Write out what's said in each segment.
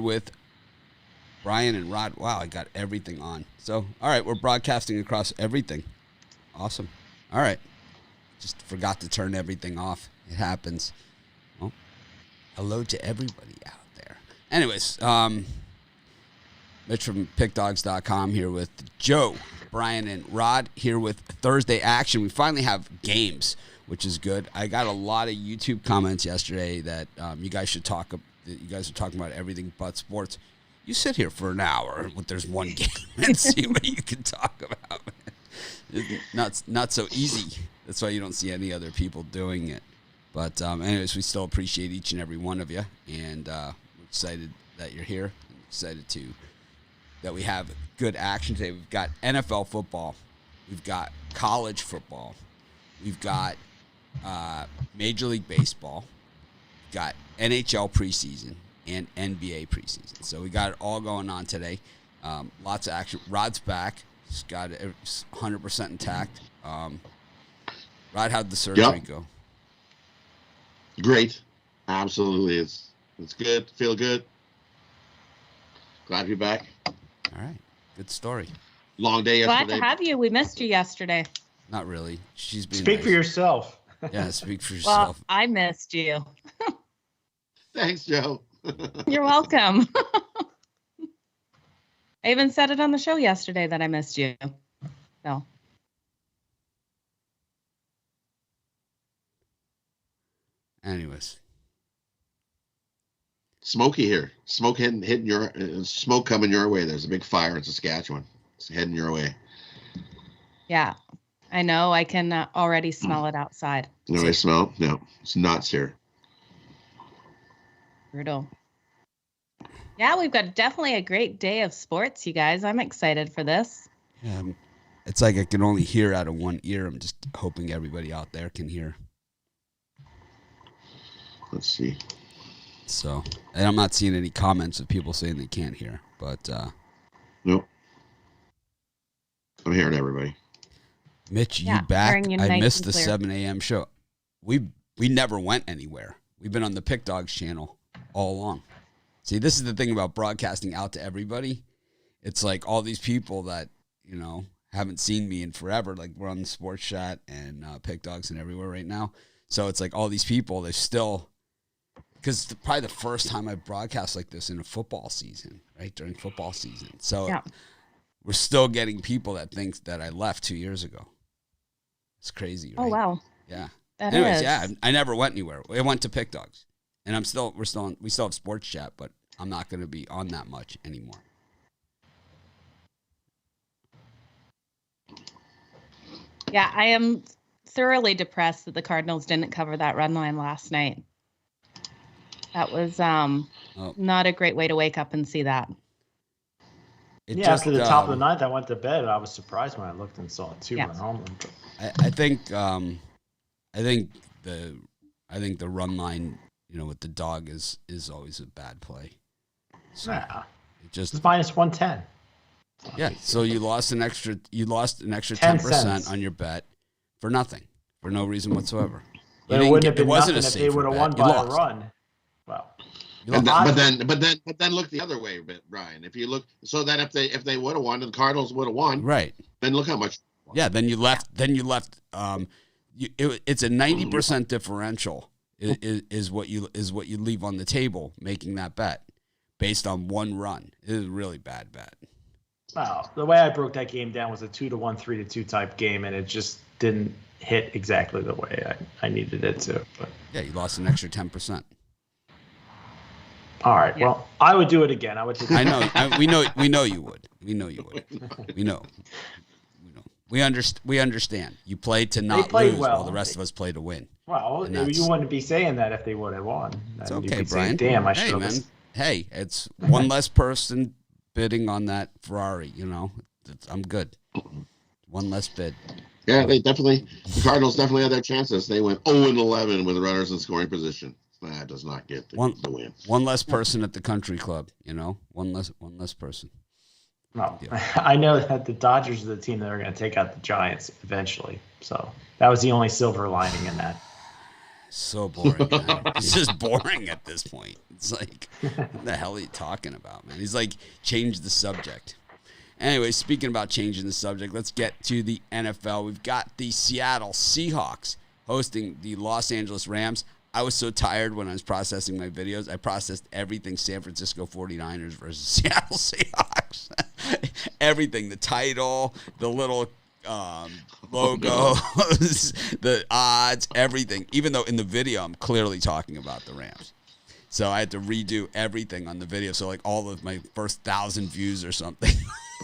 with Brian and Rod. Wow, I got everything on. So, all right, we're broadcasting across everything. Awesome. All right. Just forgot to turn everything off. It happens. Well, hello to everybody out there. Anyways, Mitch from Pickdawgz.com here with Joe, Brian, and Rod here with Thursday action. We finally have games, which is good. I got a lot of YouTube comments yesterday that you guys should talk. That you guys are talking about everything but sports. You sit here for an hour when there's one game and see what you can talk about. It's not so easy. That's why you don't see any other people doing it. But anyways, we still appreciate each and every one of you, and we're excited that you're here. I'm excited that we have good action today. We've got NFL football. We've got college football. We've got Major League Baseball. We've got NHL preseason and NBA preseason. So we got it all going on today. Lots of action. Rod's back. He's got it 100% intact. Rod, how'd the surgery go? Great. Absolutely. It's good. Feel good. Glad to be back. All right. Good story. Long day yesterday. Glad to have you. We missed you yesterday. Not really. She's being Speak nice. for yourself. Yeah, speak for yourself. Well, I missed you. Thanks, Joe. You're welcome. I even said it on the show yesterday that I missed you. So. Anyways. Smoky here. Smoke hitting your smoke coming your way. There's a big fire in Saskatchewan. It's heading your way. Yeah, I know. I can already smell it outside. No, I smell? No, it's nuts here. Brutal. Yeah, we've got definitely a great day of sports, you guys. I'm excited for this. Yeah, it's like I can only hear out of one ear. I'm just hoping everybody out there can hear. Let's see. So, and I'm not seeing any comments of people saying they can't hear, but nope. I'm hearing everybody. Mitch, Yeah, you back? hearing you I nice missed and the clear. 7 a.m. show. We never went anywhere. We've been on the Pickdawgz channel all along. See, this is the thing about broadcasting out to everybody. It's like all these people that, haven't seen me in forever. Like we're on the Sports Chat and Pickdawgz and everywhere right now. So it's like all these people, they're still, because it's probably the first time I broadcast like this in a football season, right? During football season. So Yeah. we're still getting people that think that I left 2 years ago. It's crazy, right? Oh, wow. Yeah. That Anyways, is. yeah, I never went anywhere. I went to Pickdawgz, and we still have Sports Chat, but I'm not going to be on that much anymore. Yeah, I am thoroughly depressed that the Cardinals didn't cover that run line last night. That was not a great way to wake up and see that. After the top of the ninth, I went to bed. I was surprised when I looked and saw a two-run home run. I think the run line, with the dog is always a bad play. So Nah, it just it's minus 110. yeah. So you lost an extra 10 10% cents. on your bet for nothing, for no reason whatsoever. But it wouldn't have been wasn't nothing a if they safer would have bet. won You by a lost. run. Well, But then look the other way, Brian. If you look, so that if they would have won, the Cardinals would have won. Right. Then look how much. Yeah, then you left. It's a 90% differential is what you leave on the table making that bet based on one run. It is a really bad bet. wow. The way I broke that game down was a 2-1, 3-2 type game, and it just didn't hit exactly the way I needed it to. But Yeah, you lost an extra 10%. all right, well, I would do it again. I would. I know. We know you would. We know you would. We know. We understand. You played to not played lose, well. while the rest of us play to win. Well, And that's- you wouldn't be saying that if they would have won. It's Then you'd okay, be saying, Brian. Damn, I Hey, should man. have. Hey, it's one less person bidding on that Ferrari. I'm good. One less bid. Yeah, the Cardinals definitely had their chances. They went 0-11 with runners in scoring position. That does not get the win. One less person at the country club. One less person. No, I know that the Dodgers are the team that are going to take out the Giants eventually. So that was the only silver lining in that. So boring, man. It's just boring at this point. It's like, what the hell are you talking about, man? He's like, change the subject. Anyway, speaking about changing the subject, let's get to the NFL. We've got the Seattle Seahawks hosting the Los Angeles Rams. I was so tired when I was processing my videos. I processed everything San Francisco 49ers versus Seattle Seahawks. Everything, the title, the little logos, the odds, everything. Even though in the video I'm clearly talking about the Rams. So I had to redo everything on the video. So like all of my first 1,000 views or something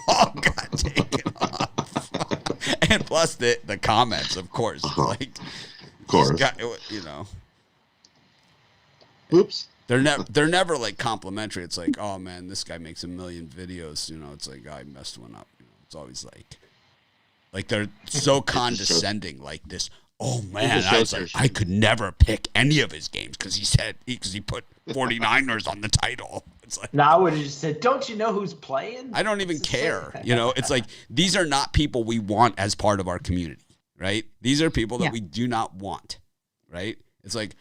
all got taken off. And plus the comments, of course. Like, of course. Oops. They're never like complimentary. It's like, oh man, this guy makes 1 million videos. It's like, I messed one up. It's always like they're so condescending, like this. Oh man, I could never pick any of his games because he put 49ers on the title. It's like, no, I would have just said, don't you know who's playing? I don't even care. It's like, these are not people we want as part of our community, right? These are people that we do not want, right? It's like,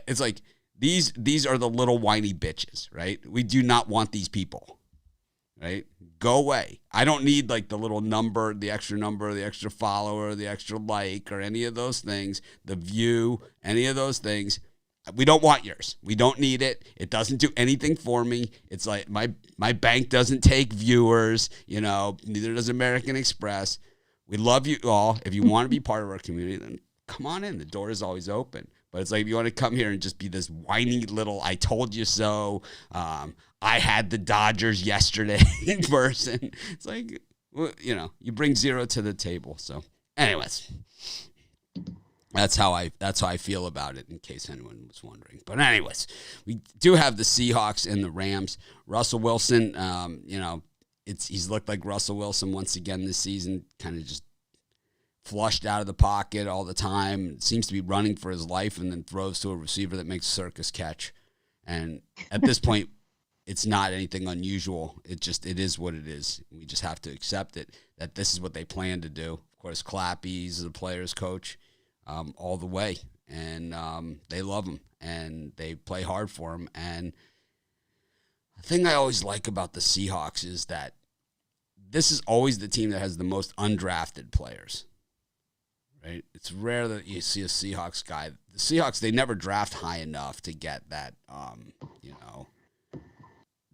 it's like, these are the little whiny bitches, right? We do not want these people, right? Go away. I don't need like the little number, the extra follower, the extra like, or any of those things, the view, any of those things. We don't want yours. We don't need it. It doesn't do anything for me. It's like my bank doesn't take viewers, neither does American Express. We love you all. If you want to be part of our community, then come on in. The door is always open. But it's like, if you want to come here and just be this whiny little, I told you so, I had the Dodgers yesterday in person. It's like, you bring zero to the table. So anyways, that's how I feel about it, in case anyone was wondering. But anyways, we do have the Seahawks and the Rams. Russell Wilson, he's looked like Russell Wilson once again this season, kind of just flushed out of the pocket all the time. Seems to be running for his life and then throws to a receiver that makes a circus catch. And at this point, it's not anything unusual. It is what it is. We just have to accept it, that this is what they plan to do. Of course, Clappy's the player's coach all the way. And they love him, and they play hard for him. And the thing I always like about the Seahawks is that this is always the team that has the most undrafted players. Right? It's rare that you see a Seahawks guy. The Seahawks, they never draft high enough to get that,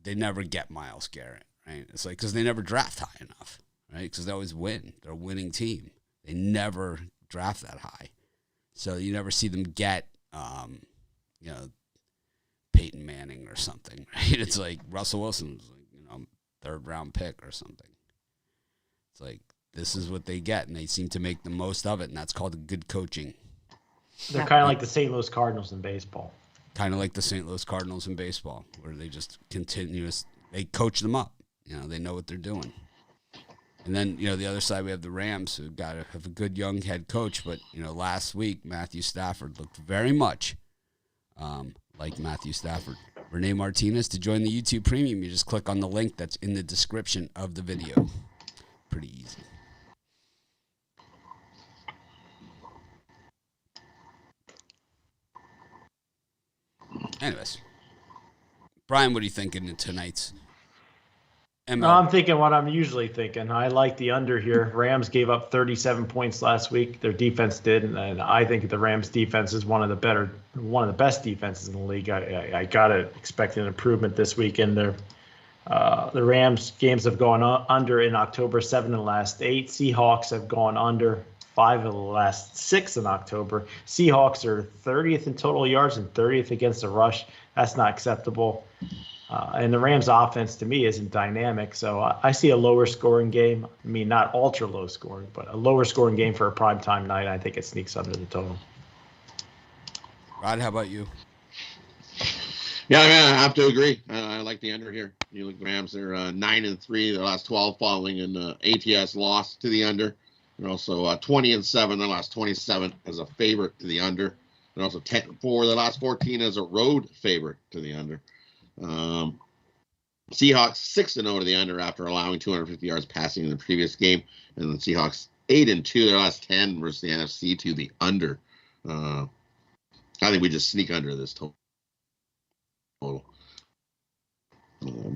they never get Myles Garrett, right? It's like, because they never draft high enough, right? Because they always win. They're a winning team. They never draft that high. So you never see them get, Peyton Manning or something, right? It's like Russell Wilson's, third round pick or something. It's like, this is what they get, and they seem to make the most of it, and that's called good coaching. They're kind of like the St. Louis Cardinals in baseball. Kind of like the St. Louis Cardinals in baseball, where they just they coach them up. They know what they're doing. And then, the other side, we have the Rams, who have a good young head coach, but, last week, Matthew Stafford looked very much like Matthew Stafford. Renee Martinez, to join the YouTube Premium, you just click on the link that's in the description of the video. Pretty easy. Anyways, Brian, what are you thinking in tonight's MLB? No, I'm thinking what I'm usually thinking. I like the under here. Rams gave up 37 points last week. Their defense did, and I think the Rams defense is one of the best defenses in the league. I gotta expect an improvement this weekend. The Rams games have gone under in October, 7 of the last 8. Seahawks have gone under 5 of the last 6 in October. Seahawks are 30th in total yards and 30th against the rush. That's not acceptable. And the Rams offense, to me, isn't dynamic. So I see a lower scoring game. I mean, not ultra low scoring, but a lower scoring game for a primetime night. I think it sneaks under the total. Rod, how about you? Yeah, I have to agree. I like the under here. You look, Rams, they're 9-3, their last 12 following an ATS loss to the under. They're also 20-7, their last 27 as a favorite to the under. They're also 10-4, their last 14 as a road favorite to the under. Seahawks 6-0 to the under after allowing 250 yards passing in the previous game. And the Seahawks 8-2, their last 10 versus the NFC to the under. I think we just sneak under this total.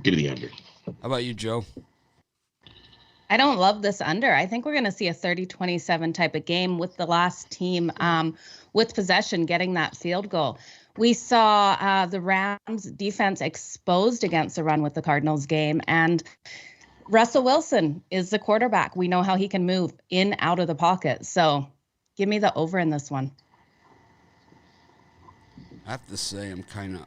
Give me the under. How about you, Joe? I don't love this under. I think we're going to see a 30-27 type of game with the last team with possession getting that field goal. We saw the Rams defense exposed against the run with the Cardinals game, and Russell Wilson is the quarterback. We know how he can move in, out of the pocket. So give me the over in this one. I have to say I'm kind of,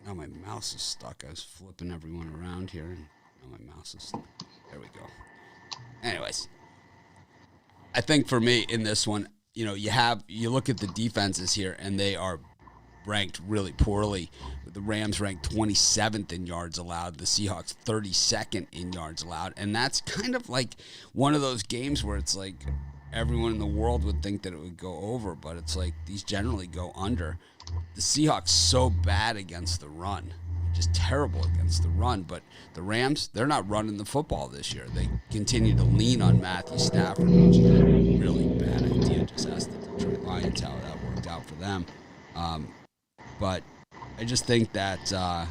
now my mouse is stuck. I was flipping everyone around here, and now my mouse is stuck. There we go. Anyways, I think for me in this one, you look at the defenses here, and they are ranked really poorly. The Rams ranked 27th in yards allowed, the Seahawks 32nd in yards allowed, and that's kind of like one of those games where it's like everyone in the world would think that it would go over, but it's like these generally go under. The Seahawks so bad against the run, just terrible against the run, but the Rams, they're not running the football this year. They continue to lean on Matthew Stafford, which is a really bad idea. Just ask the Detroit Lions how that worked out for them. But I just think that, I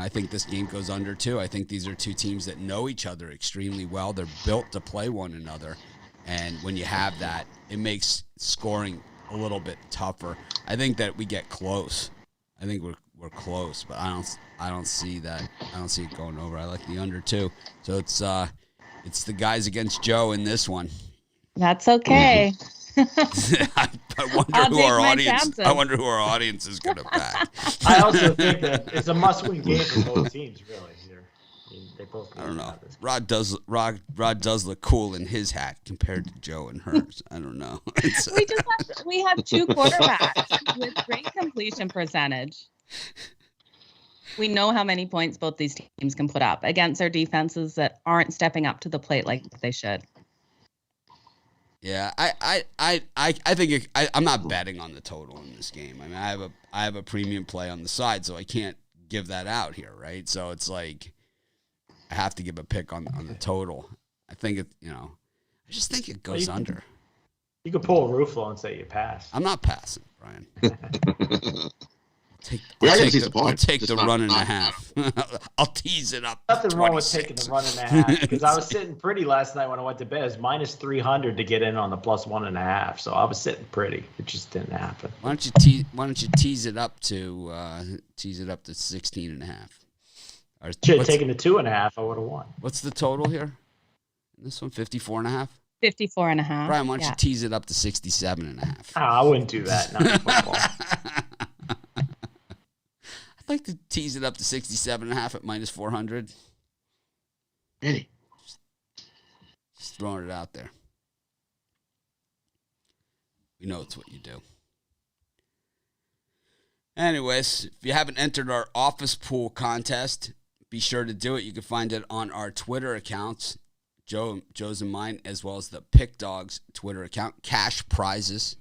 think this game goes under too. I think these are two teams that know each other extremely well. They're built to play one another. And when you have that, it makes scoring a little bit tougher. I think that we get close. I think we're close, but I don't see that. I don't see it going over. I like the under too. So it's the guys against Joe in this one. That's okay. I wonder who our audience is going to back. I also think that it's a must-win game for both teams, really. They both. I don't know. Rod does look cool in his hat compared to Joe and hers. I don't know. We have two quarterbacks with great completion percentage. We know how many points both these teams can put up against their defenses that aren't stepping up to the plate like they should. Yeah, I think I'm not betting on the total in this game. I mean, I have a premium play on the side, so I can't give that out here, right? So it's like I have to give a pick on the total. I think I just think it goes under. You could pull a Ruffalo and say you pass. I'm not passing, Brian. I'll take the run and a half. I'll tease it up. Nothing wrong with taking the run and a half because I was sitting pretty last night when I went to bed. It was minus 300 to get in on the plus 1.5, so I was sitting pretty. It just didn't happen. Why don't you tease it up to 16.5? Should have taken the 2.5. I would have won. What's the total here? This one, 54.5. 54.5. Brian, why don't you tease it up to 67.5? Oh, I wouldn't do that. Not in football. I'd like to tease it up to 67.5 at minus 400. Really? Just throwing it out there. We know it's what you do. Anyways, if you haven't entered our office pool contest, be sure to do it. You can find it on our Twitter accounts, Joe's and mine, as well as the Pickdawgz Twitter account. Cash prizes.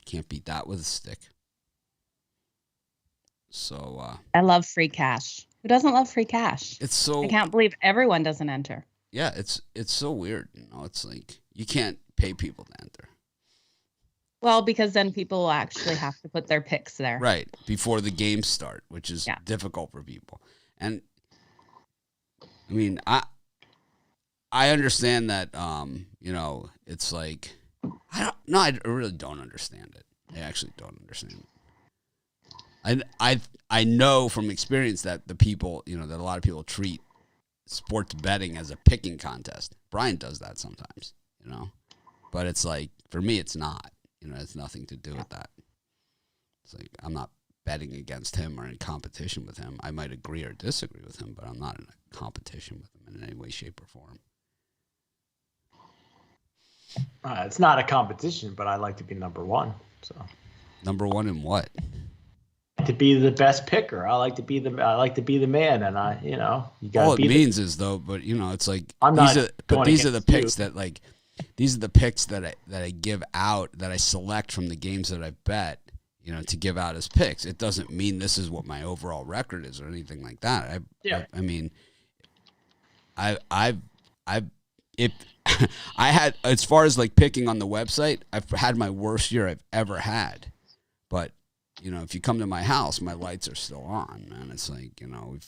Can't beat that with a stick. So I love free cash. Who doesn't love free cash? I can't believe everyone doesn't enter. Yeah, it's so weird. It's like you can't pay people to enter. Well, because then people will actually have to put their picks there. Right, before the games start, which is difficult for people. And I mean, I understand that it's like I really don't understand it. I actually don't understand it. I know from experience that the people, that a lot of people treat sports betting as a picking contest. Brian does that sometimes, but it's like, for me, it's not, it's nothing to do with that. It's like, I'm not betting against him or in competition with him. I might agree or disagree with him, but I'm not in a competition with him in any way, shape, or form. It's not a competition, but I like to be number one. So number one in what? To be the best picker. I like to be the man, and you got. All it means is though, but it's like these are the picks that I give out, that I select from the games that I bet, to give out as picks. It doesn't mean this is what my overall record is or anything like that. I mean, if I had, as far as like picking on the website, I've had my worst year I've ever had. But, if you come to my house, my lights are still on, man. It's like, I'm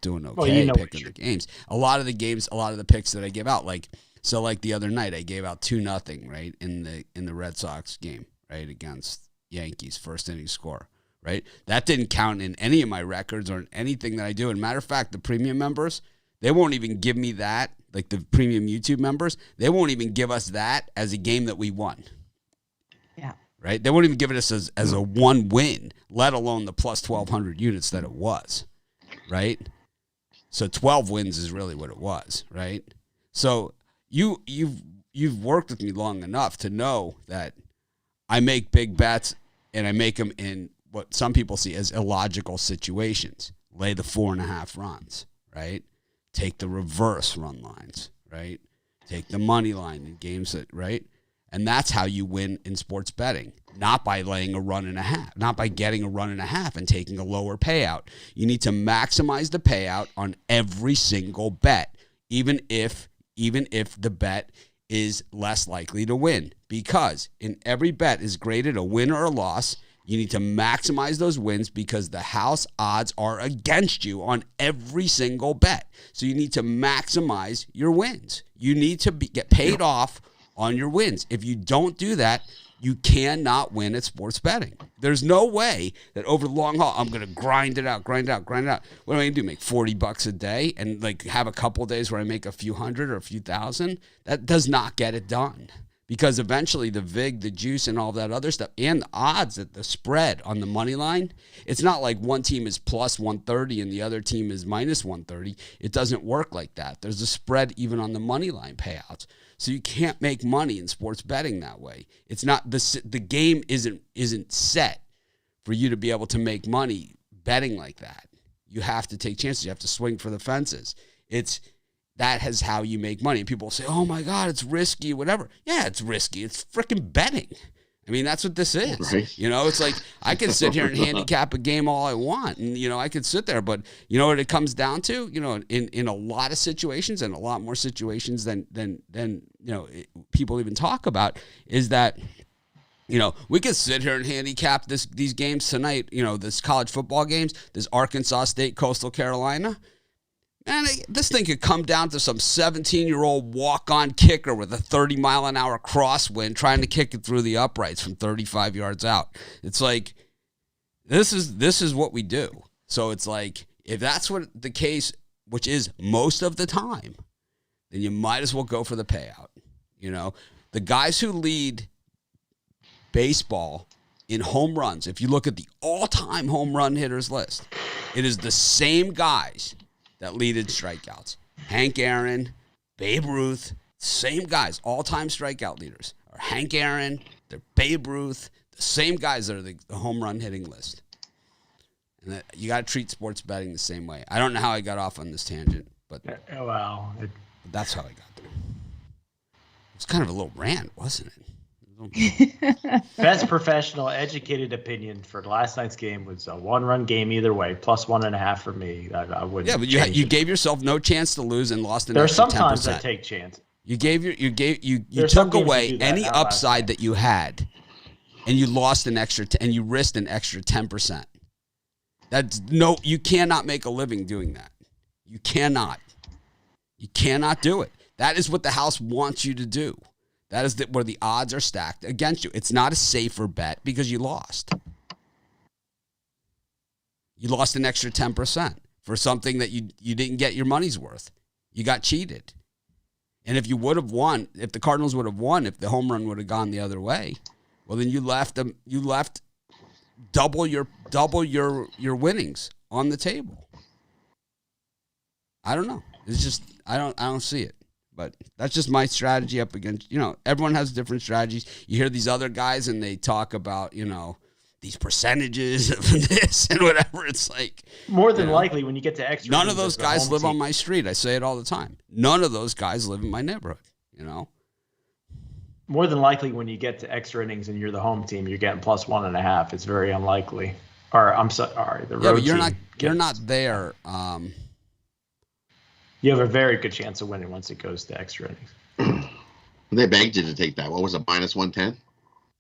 doing okay picking the games. A lot of the picks that I give out, like the other night, I gave out 2-0, right, in the Red Sox game, right, against Yankees, first inning score, right? That didn't count in any of my records or in anything that I do. And matter of fact, the premium members, they won't even give me that, like the premium YouTube members, they won't even give us that as a game that we won. Yeah. Right? They won't even give it us as a one win, let alone the plus 1,200 units that it was, right? So 12 wins is really what it was, right? So you've worked with me long enough to know that I make big bets and I make them in what some people see as illogical situations. Lay the 4.5 runs, right? Take the reverse run lines, right? Take the money line in games that, right? And that's how you win in sports betting, not by laying a 1.5, not by getting a 1.5 and taking a lower payout. You need to maximize the payout on every single bet, even if the bet is less likely to win, because in every bet is graded a win or a loss. You need to maximize those wins because the house odds are against you on every single bet. So you need to maximize your wins. You need to get paid off on your wins. If you don't do that, you cannot win at sports betting. There's no way that over the long haul, I'm going to grind it out. What am I going to do? Make $40 a day and like have a couple of days where I make a few hundred or a few thousand? That does not get it done. Because eventually the VIG, the juice, and all that other stuff, and the odds, that the spread on the money line, it's not like one team is plus 130 and the other team is minus 130. It doesn't work like that. There's a spread even on the money line payouts. So you can't make money in sports betting that way. It's not the game isn't set for you to be able to make money betting like that. You have to take chances. You have to swing for the fences. That is how you make money. And people say, oh my God, it's risky, whatever. Yeah, it's risky. It's freaking betting. I mean, that's what this is. Right. It's like I can sit here and handicap a game all I want. And, I could sit there. But you know what it comes down to? In a lot of situations, and a lot more situations than people even talk about, is that, we could sit here and handicap these games tonight, this college football games, this Arkansas State, Coastal Carolina. And this thing could come down to some 17-year-old walk-on kicker with a 30-mile-an-hour crosswind trying to kick it through the uprights from 35 yards out. It's like, this is what we do. So it's like, if that's what the case, which is most of the time, then you might as well go for the payout. The guys who lead baseball in home runs, if you look at the all-time home run hitters list, it is the same guys that lead in strikeouts. Hank Aaron, Babe Ruth, same guys, all-time strikeout leaders are Hank Aaron, they're Babe Ruth, the same guys that are the home run hitting list. And you got to treat sports betting the same way. I don't know how I got off on this tangent, but that's how I got there. It was kind of a little rant, wasn't it? Best professional educated opinion for last night's game was a 1-run game either way, plus 1.5 for me. I wouldn't. Yeah, but you gave yourself no chance to lose and lost an extra 10%. There are sometimes I take chances. You took away any upside that you had, and you lost an extra and you risked an extra 10%. You cannot make a living doing that. You cannot do it. That is what the house wants you to do. That is where the odds are stacked against you. It's not a safer bet because you lost. You lost an extra 10% for something that you didn't get your money's worth. You got cheated. And if you would have won, if the Cardinals would have won, if the home run would have gone the other way, well, then you left double your winnings on the table. I don't know. It's just I don't see it. But that's just my strategy up against, everyone has different strategies. You hear these other guys and they talk about, these percentages of this and whatever. It's like. More than likely when you get to extra. None of those guys live on my street. I say it all the time. None of those guys live in my neighborhood, More than likely when you get to extra innings and you're the home team, you're getting plus 1.5. It's very unlikely. Or I'm sorry, the road team. You're not there. You have a very good chance of winning once it goes to extra innings. They begged you to take that. What was it, minus 110?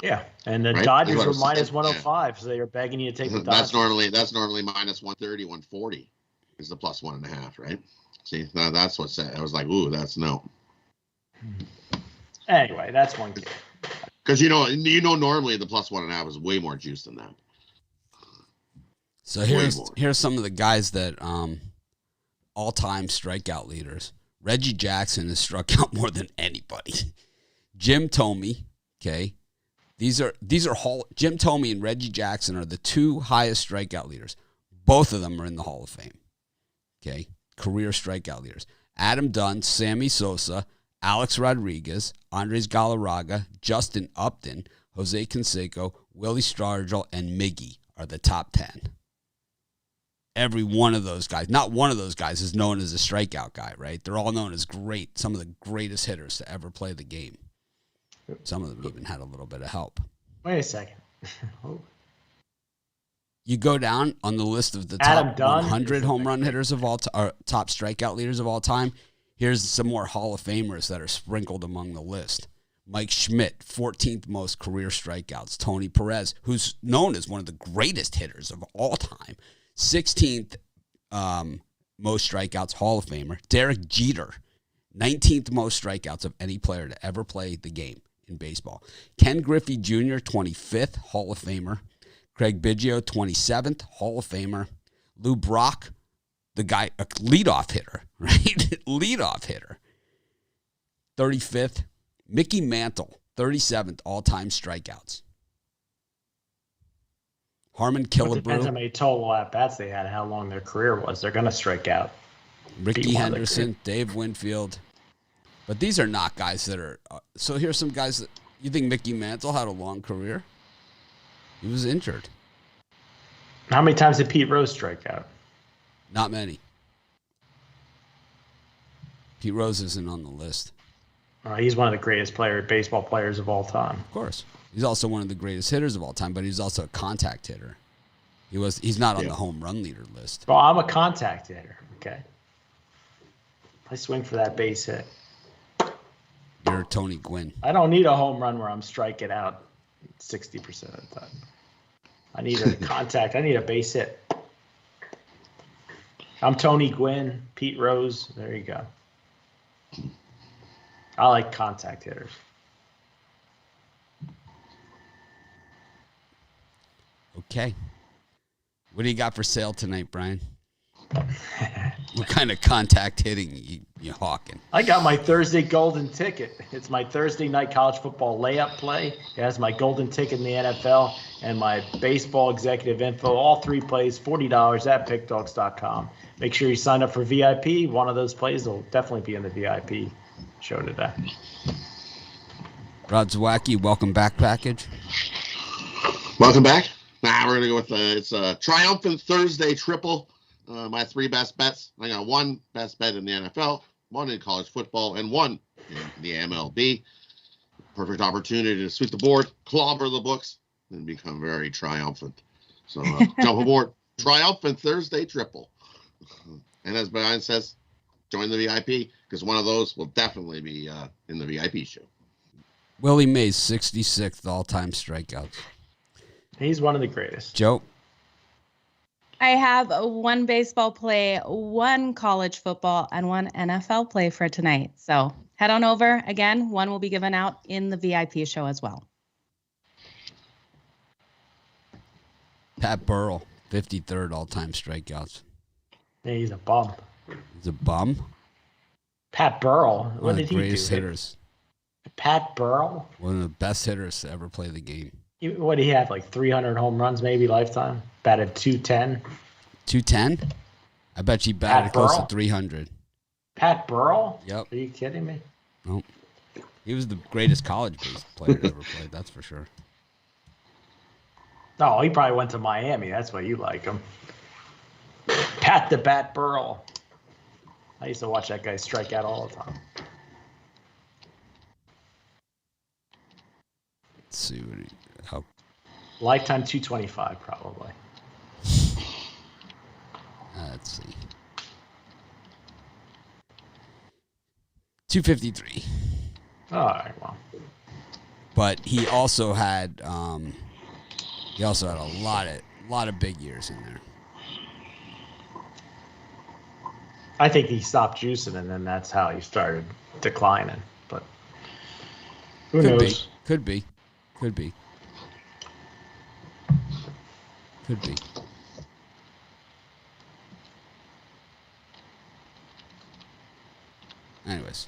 Yeah, and the Right? Dodgers That's were what I minus said. 105, so they were begging you to take the That's Dodgers. normally minus 130, 140 is the plus 1.5, right? See, that's what's said. I was like, ooh, that's no. Anyway, that's one game. Because normally the plus 1.5 is way more juice than that. So here's some of the guys that all-time strikeout leaders. Reggie Jackson has struck out more than anybody. Jim Thome, okay. These are Jim Thome and Reggie Jackson are the two highest strikeout leaders. Both of them are in the Hall of Fame. Okay, career strikeout leaders. Adam Dunn, Sammy Sosa, Alex Rodriguez, Andres Galarraga, Justin Upton, Jose Canseco, Willie Stargell, and Miggy are the top 10. Every one of those guys, not one of those guys is known as a strikeout guy, right? They're all known as great, some of the greatest hitters to ever play the game. Some of them even had a little bit of help. Wait a second. You go down on the list of the Adam top Dunn 100 home run hitters of all time, or top strikeout leaders of all time. Here's some more Hall of Famers that are sprinkled among the list. Mike Schmidt, 14th most career strikeouts. Tony Perez, who's known as one of the greatest hitters of all time. 16th most strikeouts, Hall of Famer. Derek Jeter, 19th most strikeouts of any player to ever play the game in baseball. Ken Griffey Jr., 25th, Hall of Famer. Craig Biggio, 27th, Hall of Famer. Lou Brock, the guy, a leadoff hitter, right? Leadoff hitter. 35th. Mickey Mantle, 37th, all-time strikeouts. Harmon Killebrew. Depends how many total at-bats they had and how long their career was. They're going to strike out. Ricky Henderson, Dave Winfield. But these are not guys that are... so here's some guys that... You think Mickey Mantle had a long career? He was injured. How many times did Pete Rose strike out? Not many. Pete Rose isn't on the list. He's one of the greatest baseball players of all time. Of course. He's also one of the greatest hitters of all time, but he's also a contact hitter. He's not on the home run leader list. Well, I'm a contact hitter, okay? I swing for that base hit. You're Tony Gwynn. I don't need a home run where I'm striking out 60% of the time. I need a contact. I need a base hit. I'm Tony Gwynn, Pete Rose. There you go. I like contact hitters. Okay. What do you got for sale tonight, Brian? What kind of contact hitting you hawking? I got my Thursday golden ticket. It's my Thursday night college football layup play. It has my golden ticket in the NFL and my baseball executive info. All three plays, $40 at Pickdawgz.com. Make sure you sign up for VIP. One of those plays will definitely be in the VIP show today. Rod Zawacki, welcome back package. Welcome back. We're going to go with it's a triumphant Thursday triple. My three best bets. I got one best bet in the NFL, one in college football, and one in the MLB. Perfect opportunity to sweep the board, clobber the books, and become very triumphant. So jump aboard. Triumphant Thursday triple. And as Brian says, join the VIP because one of those will definitely be in the VIP show. Willie Mays, 66th all-time strikeouts. He's one of the greatest. Joe? I have one baseball play, one college football, and one NFL play for tonight. So head on over. Again, one will be given out in the VIP show as well. Pat Burrell, 53rd all-time strikeouts. Yeah, he's a bum. He's a bum? Pat Burrell. What did he do? One of the greatest hitters. Pat Burrell? One of the best hitters to ever play the game. What did he have, like 300 home runs maybe lifetime? Batted 210? 210? I bet you batted close to 300. Pat Burrell? Yep. Are you kidding me? Nope. He was the greatest college player to ever played, that's for sure. No, he probably went to Miami. That's why you like him. Pat the Bat Burrell. I used to watch that guy strike out all the time. Let's see how. Lifetime 225 probably. Let's see. 253. All right, well. but he also had a lot of big years in there. I think he stopped juicing, and then that's how he started declining. But who knows? Could be. Anyways,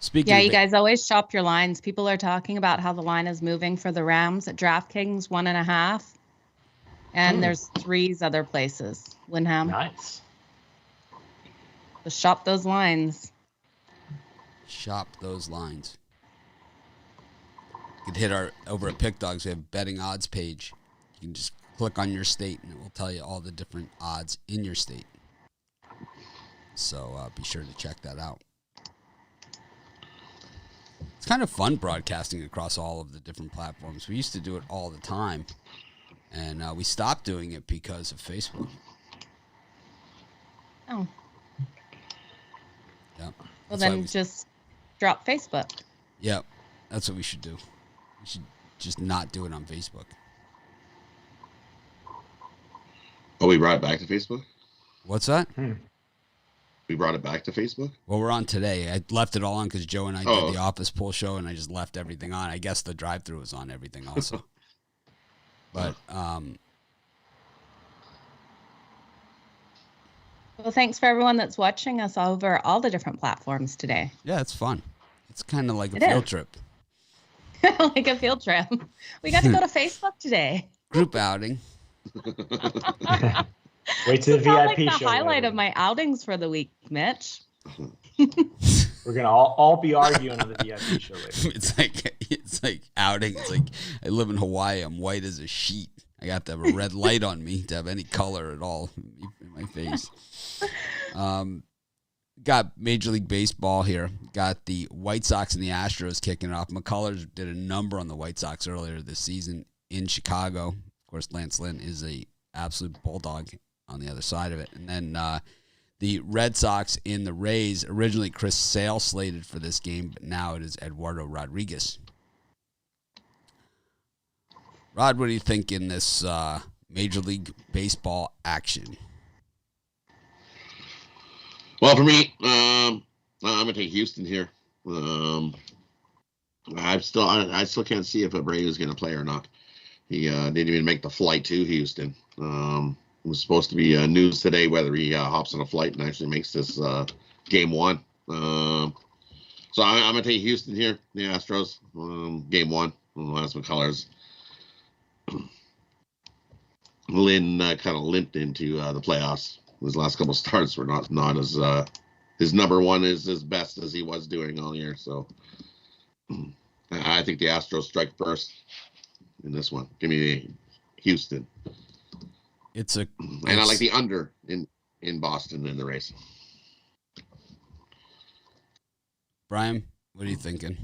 speaking. Yeah, you guys always shop your lines. People are talking about how the line is moving for the Rams at DraftKings 1.5, and there's 3 other places. Wyndham. Nice. So shop those lines. Shop those lines. You could hit our over at Pickdawgz. We have a betting odds page. You can just click on your state, and it will tell you all the different odds in your state. So be sure to check that out. It's kind of fun broadcasting across all of the different platforms. We used to do it all the time, and we stopped doing it because of Facebook. Oh. Yeah. Well, then just drop Facebook. Yep. That's what we should do. We should just not do it on Facebook. Oh, we brought it back to Facebook? What's that? We brought it back to Facebook? Well, we're on today. I left it all on because Joe and I did the office pool show, and I just left everything on. I guess the drive-thru was on everything also. But, well, thanks for everyone that's watching us over all the different platforms today. Yeah, it's fun. It's kind of like a field trip. Like a field trip. We got to go to Facebook today. Group outing. Wait till the VIP like the show. Highlight of my outings for the week, Mitch. We're gonna all be arguing on the VIP show later. It's like outing. It's like I live in Hawaii. I'm white as a sheet. I got to have a red light on me to have any color at all in my face. Got Major League Baseball here. Got the White Sox and the Astros kicking it off. McCullers did a number on the White Sox earlier this season in Chicago. Of course, Lance Lynn is a absolute bulldog on the other side of it. And then the Red Sox in the Rays. Originally, Chris Sale slated for this game, but now it is Eduardo Rodriguez. Rod, what do you think in this Major League Baseball action? Well, for me, I'm gonna take Houston here. I still can't see if Abreu is gonna play or not. He didn't even make the flight to Houston. It was supposed to be news today whether he hops on a flight and actually makes this game 1. So I'm gonna take Houston here. The Astros, game 1. Lance McCullers. Lynn kind of limped into the playoffs. His last couple starts were not as his number 1 is as best as he was doing all year. So I think the Astros strike first in this one. Give me Houston. And I like the under in Boston in the race. Brian, what are you thinking?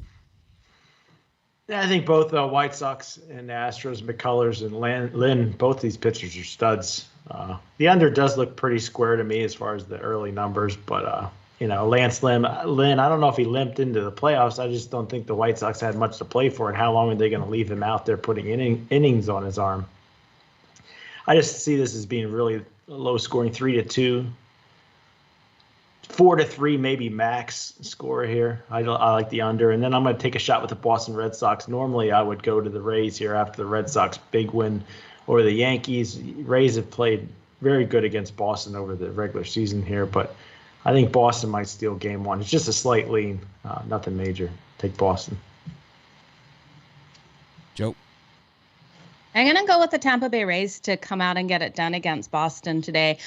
Yeah, I think both White Sox and Astros, McCullers and Lynn, both these pitchers are studs. The under does look pretty square to me as far as the early numbers, but Lance Lynn, I don't know if he limped into the playoffs. I just don't think the White Sox had much to play for, and how long are they going to leave him out there putting innings on his arm? I just see this as being really low scoring, 3-2, 4-3, maybe max score here. I like the under, and then I'm going to take a shot with the Boston Red Sox. Normally, I would go to the Rays here after the Red Sox big win, or the Yankees. Rays have played very good against Boston over the regular season here, but I think Boston might steal game 1. It's just a slight lean, nothing major. Take Boston. Joe? I'm going to go with the Tampa Bay Rays to come out and get it done against Boston today.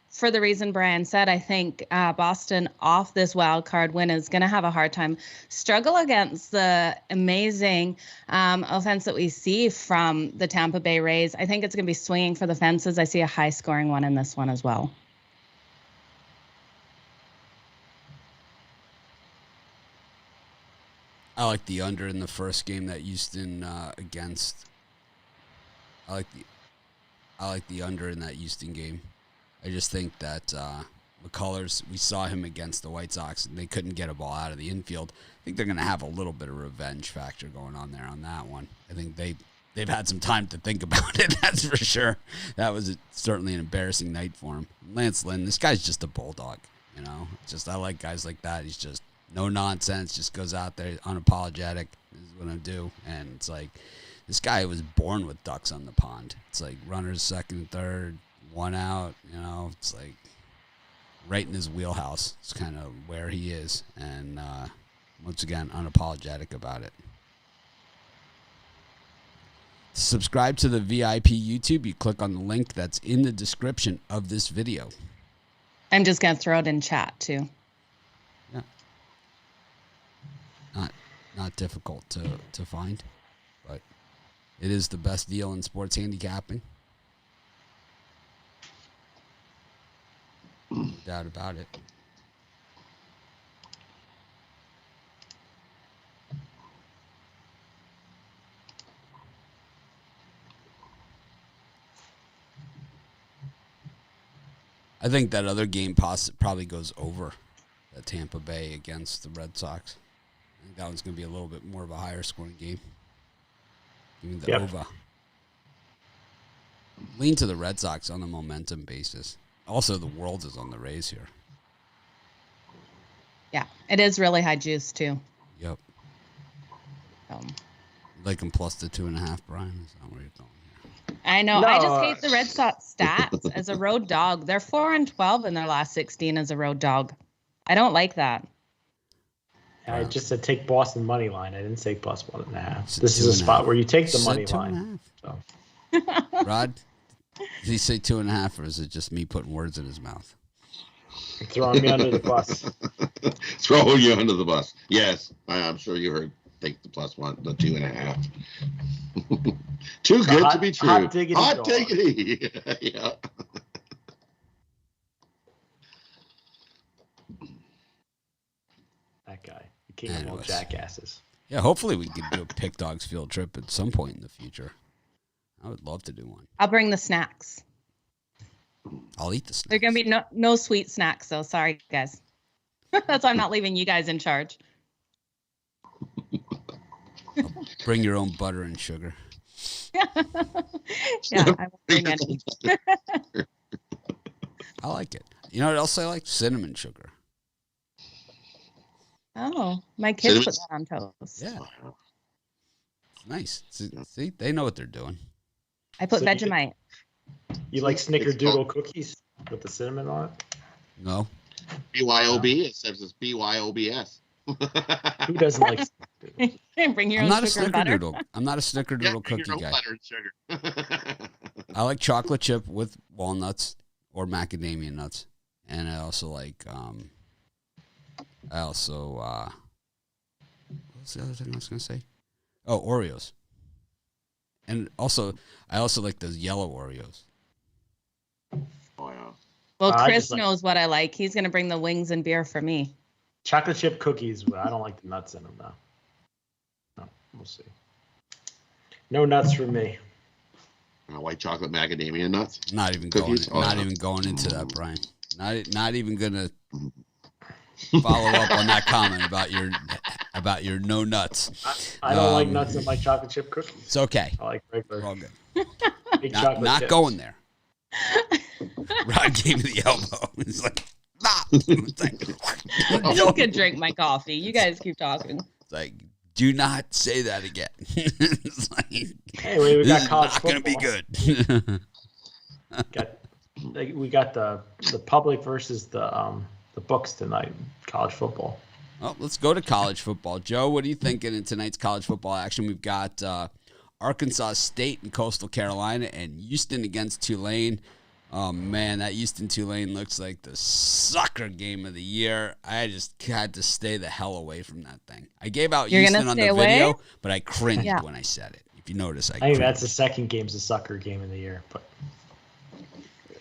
For the reason Brian said, I think Boston off this wild card win is going to have a hard time struggle against the amazing offense that we see from the Tampa Bay Rays. I think it's going to be swinging for the fences. I see a high scoring one in this one as well. I like the under in the first game that Houston against. I like the under in that Houston game. I just think that McCullers, we saw him against the White Sox, and they couldn't get a ball out of the infield. I think they're going to have a little bit of revenge factor going on there on that one. I think they've had some time to think about it, that's for sure. That was certainly an embarrassing night for him. Lance Lynn, this guy's just a bulldog, you know. I like guys like that. He's just no nonsense, just goes out there unapologetic. This is what I do. And it's like, this guy was born with ducks on the pond. It's like runners second and third, one out, you know. It's like right in his wheelhouse. It's kind of where he is. And once again, unapologetic about it. To subscribe to the VIP YouTube, you click on the link that's in the description of this video. I'm just going to throw it in chat, too. Yeah. Not difficult to find, but it is the best deal in sports handicapping. No doubt about it. I think that other game probably goes over, that Tampa Bay against the Red Sox. I think that one's going to be a little bit more of a higher scoring game. Give me the over. Lean to the Red Sox on the momentum basis. Also, the world is on the Rays here. Yeah, it is really high juice, too. Yep. Like them plus the 2.5, Brian. Is that where you're going here? I know. No, I just hate the Red Sox stats as a road dog. They're 4-12 in their last 16 as a road dog. I don't like that. I just said take Boston money line. I didn't say plus 1.5. This is a spot where you take the money line. So. Rod, did he say 2.5, or is it just me putting words in his mouth? You're throwing me under the bus. Throwing you under the bus. Yes, I'm sure you heard. Take the plus one, the 2.5. Too good to be true. Hot diggity. Hot diggity. Yeah. That guy. The king of all jackasses. Yeah, hopefully we can do a Pickdawgz field trip at some point in the future. I would love to do one. I'll bring the snacks. I'll eat the snacks. They're going to be no sweet snacks, though. Sorry, guys. That's why I'm not leaving you guys in charge. Bring your own butter and sugar. Yeah, I won't bring any. I like it. You know what else I like? Cinnamon sugar. Oh, my kids put that on toast. Yeah. Nice. See, they know what they're doing. I put Vegemite. You like Snickerdoodle cookies with the cinnamon on it? No. BYOB? It says it's BYOBS. Who doesn't like Bring your own sugar and butter. I'm not a Snickerdoodle cookie guy. Butter and sugar. I like chocolate chip with walnuts or macadamia nuts, and I also like what was the other thing I was gonna say? Oh, Oreos. And also, I also like those yellow Oreos. Oh yeah. Well, Chris knows what I like. He's gonna bring the wings and beer for me. Chocolate chip cookies. I don't like the nuts in them, though. No, we'll see. No nuts for me. White chocolate macadamia nuts. Not even cookies? even going into that, Brian. Not even gonna follow up on that comment about your no nuts. I don't like nuts in my chocolate chip cookies. It's okay. I like regular. We're all good. Big not chips. going there. Rod gave me the elbow. He's like, I'm just gonna drink my coffee. You guys keep talking. It's like, do not say that again. It's like, anyway, we got college football. Not going to be good. We got the public versus the books tonight. College football. Well, let's go to college football. Joe, what are you thinking in tonight's college football action? We've got Arkansas State and Coastal Carolina, and Houston against Tulane. Oh, man, that Houston-Tulane looks like the sucker game of the year. I just had to stay the hell away from that thing. I gave out Houston on the video, but I cringed when I said it. If you notice, I think that's the second game's a sucker game of the year. But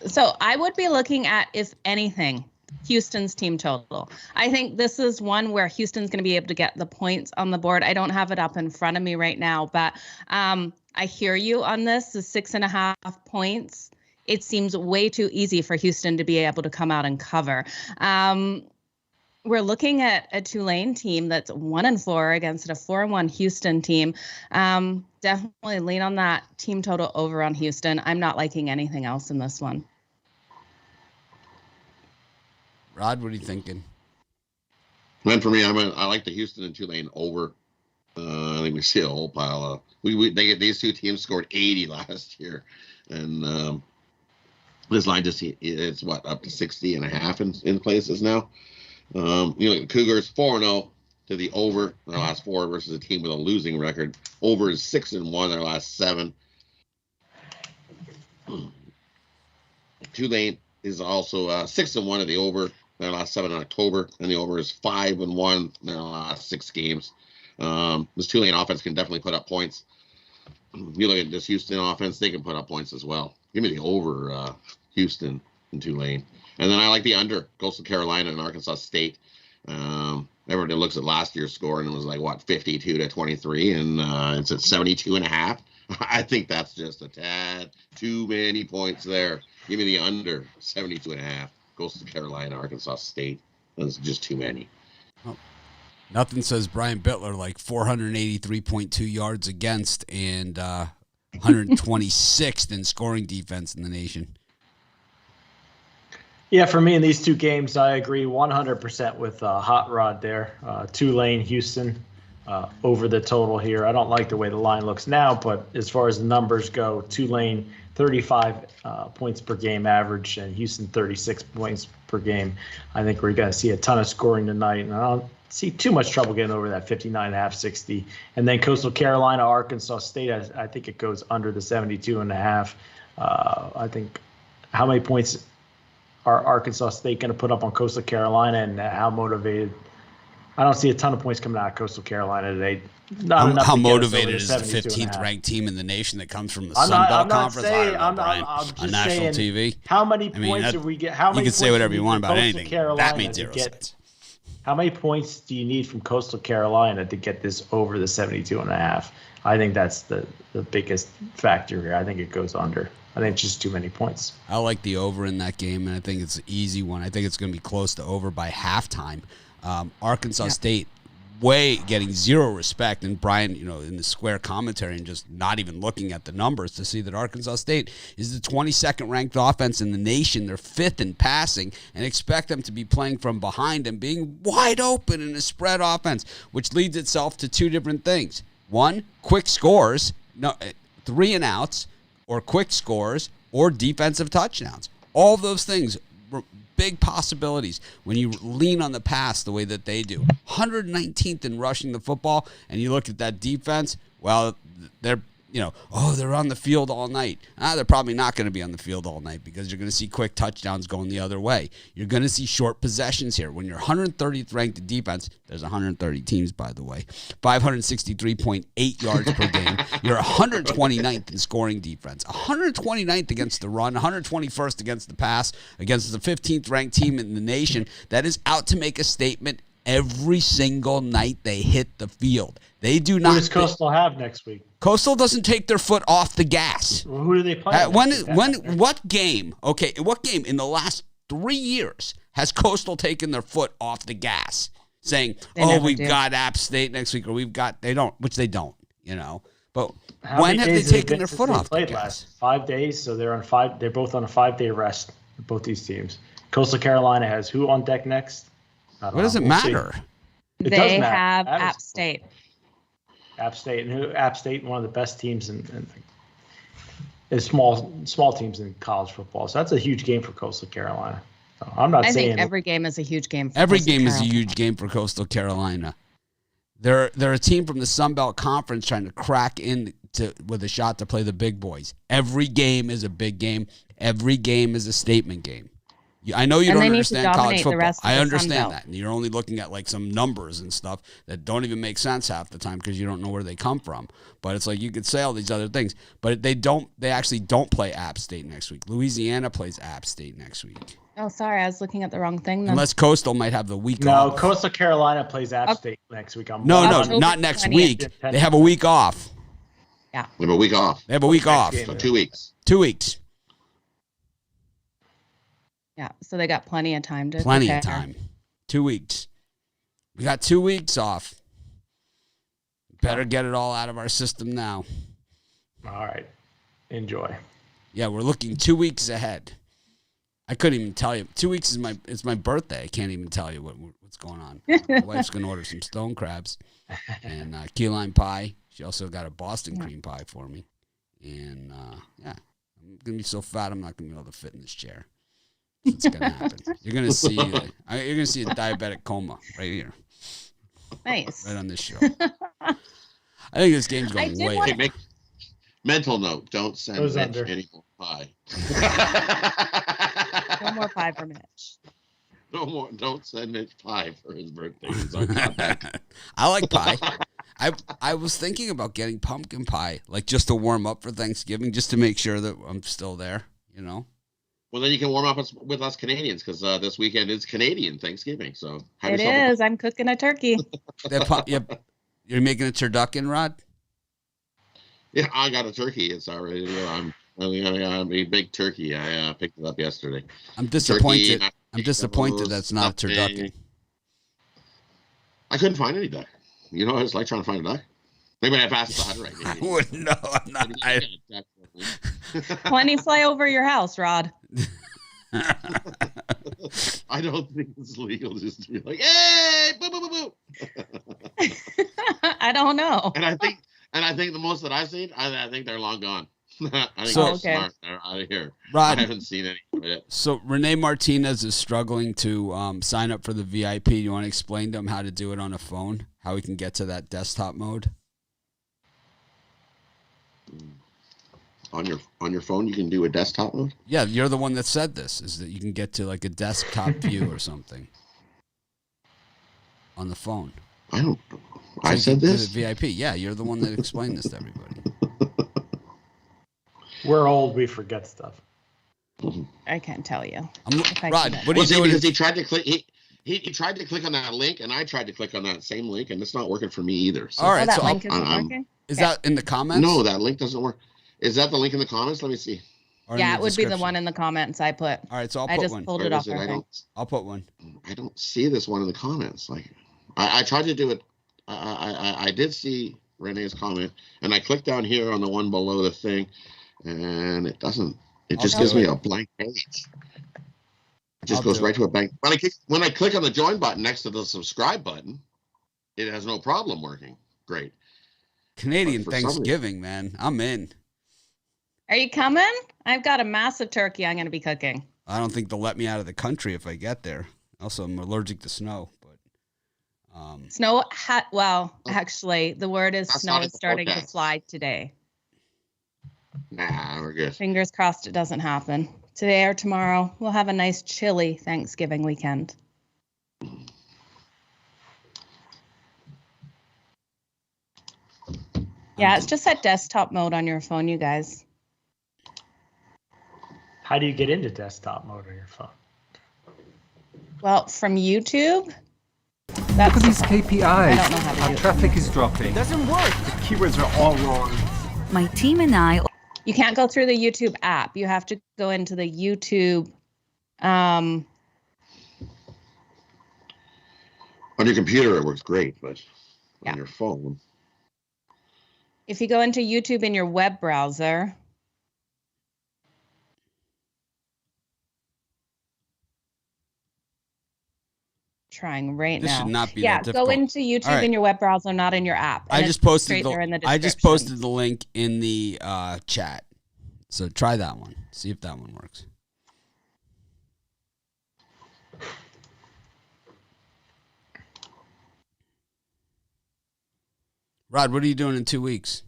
So I would be looking at, if anything, Houston's team total. I think this is one where Houston's going to be able to get the points on the board. I don't have it up in front of me right now, but I hear you on this. The 6.5 points it seems way too easy for Houston to be able to come out and cover. We're looking at a Tulane team that's 1-4 against a 4-1 Houston team. Definitely lean on that team total over on Houston. I'm not liking anything else in this one. Rod, what are you thinking? And for me, I like the Houston and Tulane over. I think we see a whole pile of these two teams scored 80 last year, and this line it's up to 60.5 in places now. The Cougars 4-0 to the over in their last 4 versus a team with a losing record. Over is 6-1 their last 7. Tulane is also 6-1 at the over their last 7 in October, and the over is 5-1 in their last 6 games. This Tulane offense can definitely put up points. You look at this Houston offense; they can put up points as well. Give me the over Houston and Tulane. And then I like the under Coastal Carolina and Arkansas State. Everybody looks at last year's score and it was like 52-23, and it's at 72.5. I think that's just a tad too many points there. Give me the under 72.5. Coastal Carolina, Arkansas State. That's just too many. Oh, nothing says Brian Bittler like 483.2 yards against and 126th in scoring defense in the nation. Yeah, for me in these two games, I agree 100% with Hot Rod there. Tulane, Houston, over the total here. I don't like the way the line looks now, but as far as the numbers go, Tulane 35 points per game average and Houston 36 points per game. I think we're going to see a ton of scoring tonight, and I don't see too much trouble getting over that 59.5, 60. And then Coastal Carolina, Arkansas State, I think it goes under the 72.5. I think how many points are Arkansas State going to put up on Coastal Carolina, and how motivated? I don't see a ton of points coming out of Coastal Carolina today. How motivated is the 15th ranked team in the nation that comes from the Sun Belt Conference? I'm on national TV. How many points do we get? How many? You can say whatever you want about anything. That means 0 cents. How many points do you need from Coastal Carolina to get this over the 72.5? I think that's the biggest factor here. I think it goes under. I think it's just too many points. I like the over in that game, and I think it's an easy one. I think it's going to be close to over by halftime. Arkansas State getting zero respect, and Brian, in the square commentary and just not even looking at the numbers to see that Arkansas State is the 22nd ranked offense in the nation. They're 5th in passing, and expect them to be playing from behind and being wide open in a spread offense, which leads itself to 2 different things. 1, quick scores, 3 and outs, or quick scores, or defensive touchdowns. All those things were big possibilities when you lean on the pass the way that they do. 119th in rushing the football, and you look at that defense, well, they're they're on the field all night. They're probably not going to be on the field all night because you're going to see quick touchdowns going the other way. You're going to see short possessions here. When you're 130th ranked in defense, there's 130 teams, by the way, 563.8 yards per game. You're 129th in scoring defense, 129th against the run, 121st against the pass, against the 15th ranked team in the nation that is out to make a statement every single night they hit the field. They do not. Who does Coastal have next week? Coastal doesn't take their foot off the gas. Well, who do they play? What game? Okay, what game in the last 3 years has Coastal taken their foot off the gas, saying, we've got App State next week, or they don't, which they don't, But when have they taken their foot off the gas? Last 5 days, so they're both on a 5-day rest, both these teams. Coastal Carolina has who on deck next? What does it matter? They have App State. App State, App State, one of the best teams in small teams in college football. So that's a huge game for Coastal Carolina. So I think every game is a huge game. Every game is a huge game for Coastal Carolina. They're a team from the Sun Belt Conference trying to crack in with a shot to play the big boys. Every game is a big game. Every game is a statement game. I know you don't understand college football. I understand that. And you're only looking at like some numbers and stuff that don't even make sense half the time because you don't know where they come from. But it's like you could say all these other things. But they actually don't play App State next week. Louisiana plays App State next week. Oh, sorry. I was looking at the wrong thing then. Unless Coastal might have the week off. No, Coastal Carolina plays App State next week. No, not next week. They have a week off. Yeah. They have a week off. They have a week off. So 2 weeks. 2 weeks. Yeah, so they got plenty of time to Plenty prepare. of time. 2 weeks. We got 2 weeks off. Better get it all out of our system now. All right. Enjoy. Yeah, we're looking 2 weeks ahead. I couldn't even tell you. 2 weeks is my birthday. I can't even tell you what's going on. My wife's going to order some stone crabs and key lime pie. She also got a Boston cream pie for me. And, yeah, I'm going to be so fat I'm not going to be able to fit in this chair. That's what's going to happen. You're going to see a diabetic coma right here. Nice. Right on this show. I think this game's going way over. Hey, mental note, don't send Goes Mitch under. any more pie. No more pie for Mitch. No more. Don't send Mitch pie for his birthday. He's on contact. I like pie. I was thinking about getting pumpkin pie, like just to warm up for Thanksgiving, just to make sure that I'm still there, you know? Well, then you can warm up with us Canadians, because this weekend is Canadian Thanksgiving. So have It yourself is. I'm cooking a turkey. You're making a turducken, Rod? Yeah, I got a turkey. It's already there. I'm a big turkey. I picked it up yesterday. I'm disappointed. Turkey, I'm disappointed that's not a turducken. I couldn't find any duck. You know, I just like trying to find a duck. Maybe I passed the right. I wouldn't know. I'm not. Plenty fly over your house, Rod. I don't think it's legal just to be like, hey, boo, boo, boo, boo. I don't know. And I think the most that I've seen, I think they're long gone. I think So- they're Okay. smart. They're out of here. Rod, I haven't seen any yet. so Renee Martinez is struggling to sign up for the VIP. You want to explain to him how to do it on a phone? How he can get to that desktop mode? On your phone, you can do a desktop mode. Yeah, you're the one that said this, is that you can get to like a desktop view or something on the phone. I don't. So I you said can do this. the VIP. Yeah, you're the one that explained this to everybody. We're old. We forget stuff. I can't tell you. I Rod, can- what are you doing? Because he tried to click. He tried to click on that link, and I tried to click on that same link, and it's not working for me either. So. All right, Oh, that so link isn't I'm- working? is that in the comments? No, that link doesn't work. Is that the link in the comments? Let me see. Or in Yeah, the it would be the description? one in the comments I put. All right, so I'll I put just one. pulled Where it off is it? our I thing. I'll put one. don't see this one in the comments. Like, I tried to do it. I did see Renee's comment, and I clicked down here on the one below the thing, and it doesn't. It just I'll gives do me it. a blank page. It just I'll goes do right it. to a blank. When I click on the join button next to the subscribe button, it has no problem working. Great. Canadian But for some Thanksgiving, man. I'm in. Are you coming? I've got a massive turkey I'm going to be cooking. I don't think they'll let me out of the country if I get there. Also, I'm allergic to snow. But Snow, well, actually, the word is That's snow not in is the starting to forecast. fly today. Nah, we're good. Fingers crossed it doesn't happen. Today or tomorrow, we'll have a nice chilly Thanksgiving weekend. Yeah, it's just that desktop mode on your phone, you guys. How do you get into desktop mode on your phone? Well, from YouTube, Look that's at these KPIs. I don't know how to Our do it. traffic is dropping. Doesn't work. The keywords are all wrong. My team and I you can't go through the YouTube app. You have to go into the YouTube. On your computer, it works great, but Yeah. on your phone, If you go into YouTube in your web browser, trying right this now. should not be Yeah, that difficult. go into YouTube All right. in your web browser, not in your app. I and just it's posted straight there in the I just description. posted the link in the chat. So try that one. See if that one works. Rod, what are you doing in 2 weeks?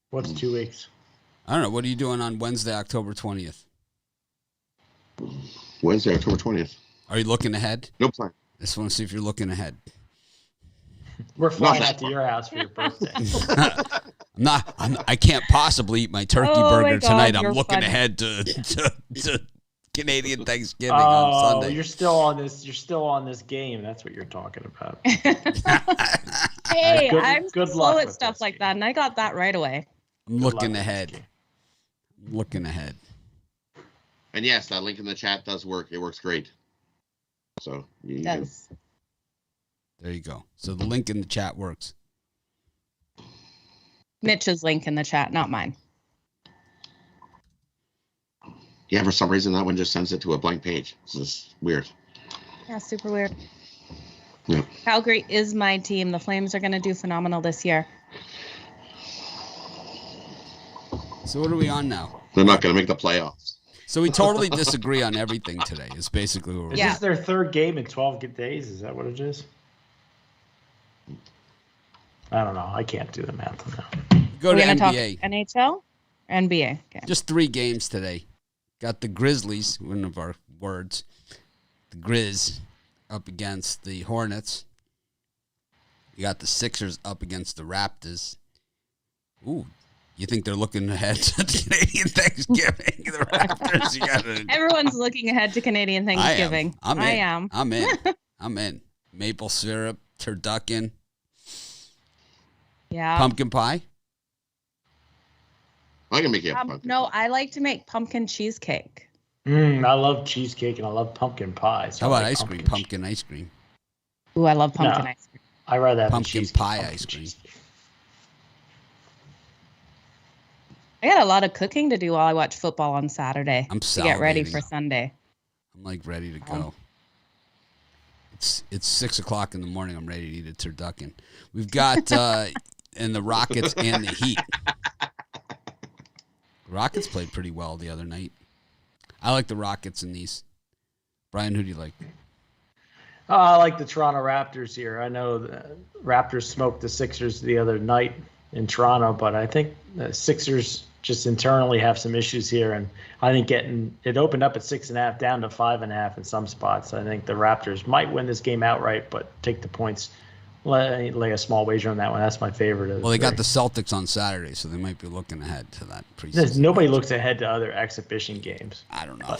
What's 2 weeks? I don't know. What are you doing on Wednesday, October 20th? Wednesday, October 20th. Are you looking ahead? No plan. I just want to see if you're looking ahead. We're flying that out to your house for your birthday. I can't possibly eat my turkey Oh my burger God, tonight. I'm you're looking funny. ahead to Canadian Thanksgiving on Oh, Sunday. you're still on this. You're still on this game. That's what you're talking about. Hey, Good- I'm good slow luck at with stuff this like game. that, and I got that right away. I'm Good luck looking with this ahead. game. I'm looking ahead. And yes, that link in the chat does work. It works great. So It does. There you go. So the link in the chat works. Mitch's link in the chat, not mine. Yeah, for some reason that one just sends it to a blank page. It's just weird. Yeah, super weird. Yeah. Calgary is my team. The Flames are going to do phenomenal this year. So what are we on now? They're not going to make the playoffs. So we totally disagree on everything today. Is basically what we're Is Yeah. this their third game in 12 days? Is that what it is? I don't know. I can't do the math on that. Go We're to going to talk NBA. NHL or NBA? Okay. Just 3 games today. Got the Grizzlies, one of our words. The Grizz up against the Hornets. You got the Sixers up against the Raptors. Ooh, you think they're looking ahead to Canadian Thanksgiving? The Raptors, you got to. Everyone's looking ahead to Canadian Thanksgiving. I am. am. I'm in. I'm in. Maple syrup, turducken, Yeah. pumpkin pie. I can make you a pumpkin No, pie. I like to make pumpkin cheesecake. I love cheesecake and I love pumpkin pie. So How I about like ice cream? Pumpkin ice cream. Ooh, I love pumpkin No. ice cream. I rather have Pumpkin pie ice cream. I got a lot of cooking to do while I watch football on Saturday I'm to get ready salivating. for Sunday. I'm like ready to go. It's 6:00 in the morning. I'm ready to eat a turducken. We've got and the Rockets and the Heat. Rockets played pretty well the other night. I like the Rockets in these. Brian, who do you like? I like the Toronto Raptors here. I know the Raptors smoked the Sixers the other night in Toronto, but I think the Sixers just internally have some issues here. And I think it opened up at 6.5 down to 5.5 in some spots. I think the Raptors might win this game outright, but take the points. Lay a small wager on that one. That's my favorite. Well, they got the Celtics on Saturday, so they might be looking ahead to that preseason. Nobody looks ahead to other exhibition games. I don't know.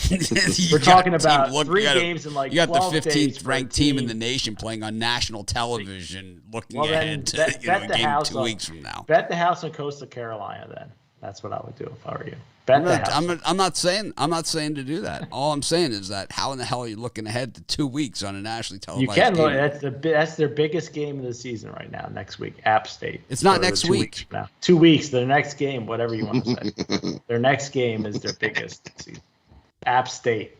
We're talking about three games in like you got 12 the 15th days ranked for a team in team. the nation playing on national television, looking Well, then ahead to bet a the game house 2 on- weeks from now. Bet the house on Coastal Carolina. Then that's what I would do if I were you. Bet the house. I'm not saying to do that. All I'm saying is that how in the hell are you looking ahead to 2 weeks on a nationally televised You can game? look. That's their biggest game of the season right now. Next week, App State. It's not Or next 2 week. weeks from now. 2 weeks. Their next game, whatever you want to say. Their next game is their biggest. App State